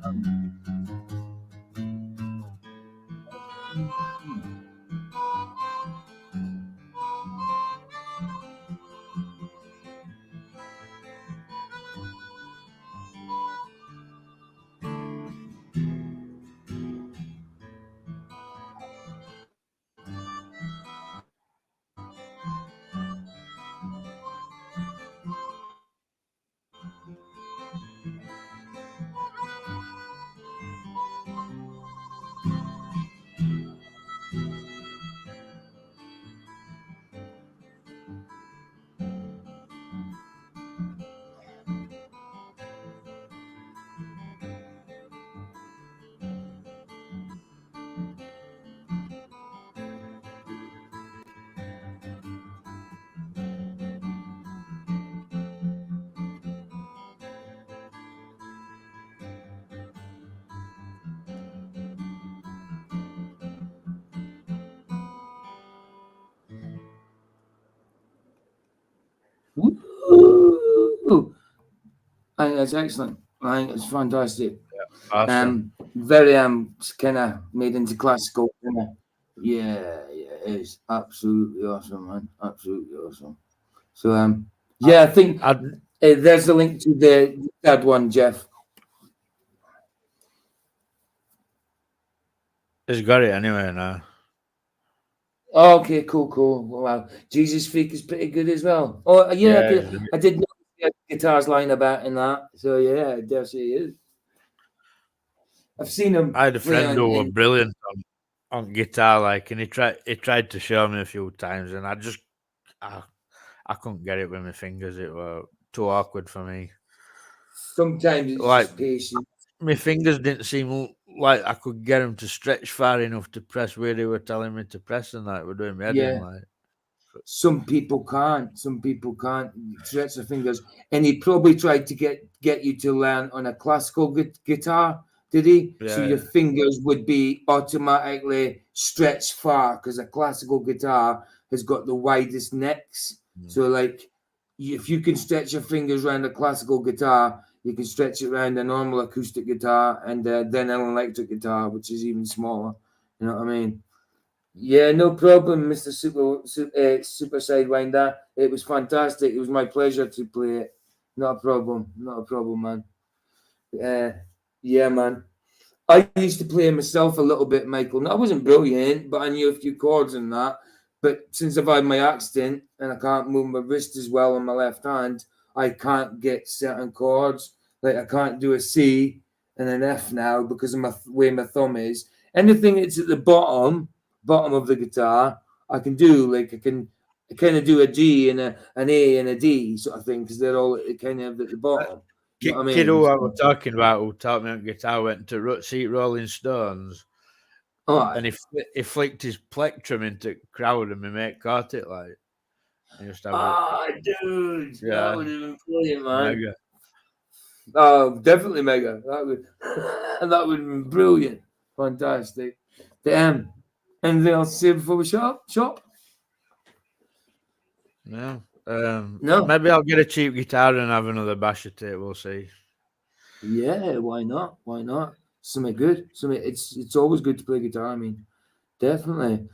Woo! I think that's excellent. I think it's fantastic.
Yeah, awesome.
Very kind of made into classical. Yeah, it is absolutely awesome, man. Absolutely awesome. So yeah, I think there's the link to the third one, Jeff.
He's got it anyway now.
Okay, cool. Wow, Jesus Freak is pretty good as well. Oh yeah, I did know he had guitars lying about in that. So yeah, there she is. I've seen him.
I had a friend who was brilliant on guitar, like, and he tried to show me a few times, and I couldn't get it with my fingers. It was too awkward for me.
Sometimes it's
like
just patience.
My fingers didn't seem like I could get them to stretch far enough to press where they were telling me to press, and that were doing my head in, like.
Some people can't. Some people can't stretch their fingers. And he probably tried to get you to learn on a classical guitar, did he?
Yeah,
so your fingers would be automatically stretched far because a classical guitar has got the widest necks. So, like, if you can stretch your fingers around a classical guitar, you can stretch it around a normal acoustic guitar and then an electric guitar, which is even smaller. You know what I mean? Yeah, no problem, Mr. Super Sidewinder. It was fantastic. It was my pleasure to play it. Not a problem, man. Yeah, man. I used to play myself a little bit, Michael. No, I wasn't brilliant, but I knew a few chords and that. But since I've had my accident and I can't move my wrist as well on my left hand, I can't get certain chords. Like, I can't do a C and an F now because of the way my thumb is. Anything that's at the bottom of the guitar, I can do. Like, I can kind of do a G and an A and a D sort of thing because they're all kind of at the bottom. You know what I mean?
Kid who I was talking about who taught me on guitar went to see Rolling Stones.
Oh,
and he flicked his plectrum into the crowd and my mate caught it, like.
Dude,
Yeah.
that would have been brilliant, man.
Mega.
Oh, definitely mega. That would that would have been brilliant. Fantastic. Damn. Anything else to say before we shop?
No.
No.
Maybe I'll get a cheap guitar and have another basher tape. We'll see.
Yeah, why not? Why not? Something good. It's always good to play guitar. I mean, definitely.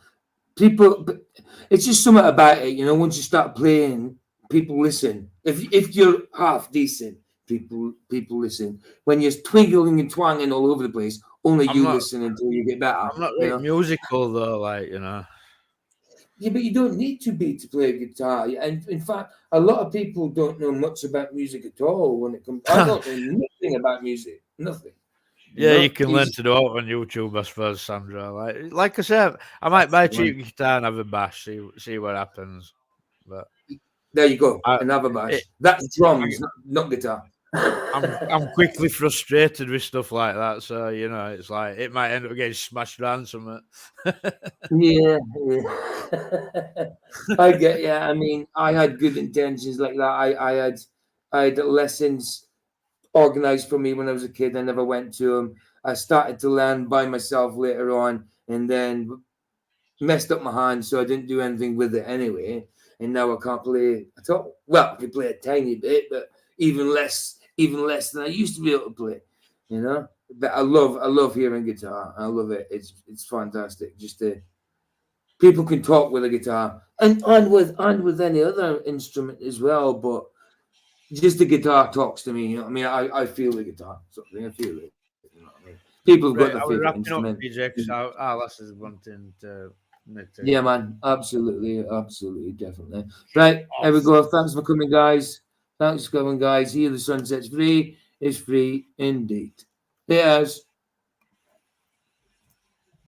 But it's just something about it, you know. Once you start playing, people listen. If you're half decent, people listen. When you're twinkling and twanging all over the place, only listen until you get better.
I'm not like musical though, like, you know.
Yeah, but you don't need to be to play a guitar. And in fact, a lot of people don't know much about music at all when it comes. I don't know nothing about music. Nothing.
Yeah, you can learn to do it on YouTube, I suppose, Sandra. Like I said, I might buy a cheap guitar and have a bash, see what happens. But
there you go, another bash. That's drums, not guitar.
I'm quickly frustrated with stuff like that, so you know, it's like it might end up getting smashed around something.
Yeah. I get. Yeah, I mean, I had good intentions like that. I had lessons organized for me when I was a kid. I never went to them. I started to learn by myself later on, and then messed up my hand, so I didn't do anything with it anyway. And now I can't play at all. Well, I can play a tiny bit, but even less than I used to be able to play. You know, but I love hearing guitar. I love it. It's fantastic. Just people can talk with a guitar and with any other instrument as well, but just the guitar talks to me. You know what I mean? I feel the guitar. Something I feel it. You know what I mean? People have got their favorite instrument.
Our lasses wanting to.
Yeah, man. Absolutely, definitely. Right, there we go. Thanks for coming, guys. Thanks for coming, guys. Here, the Sunset's free. It's free indeed. Yes.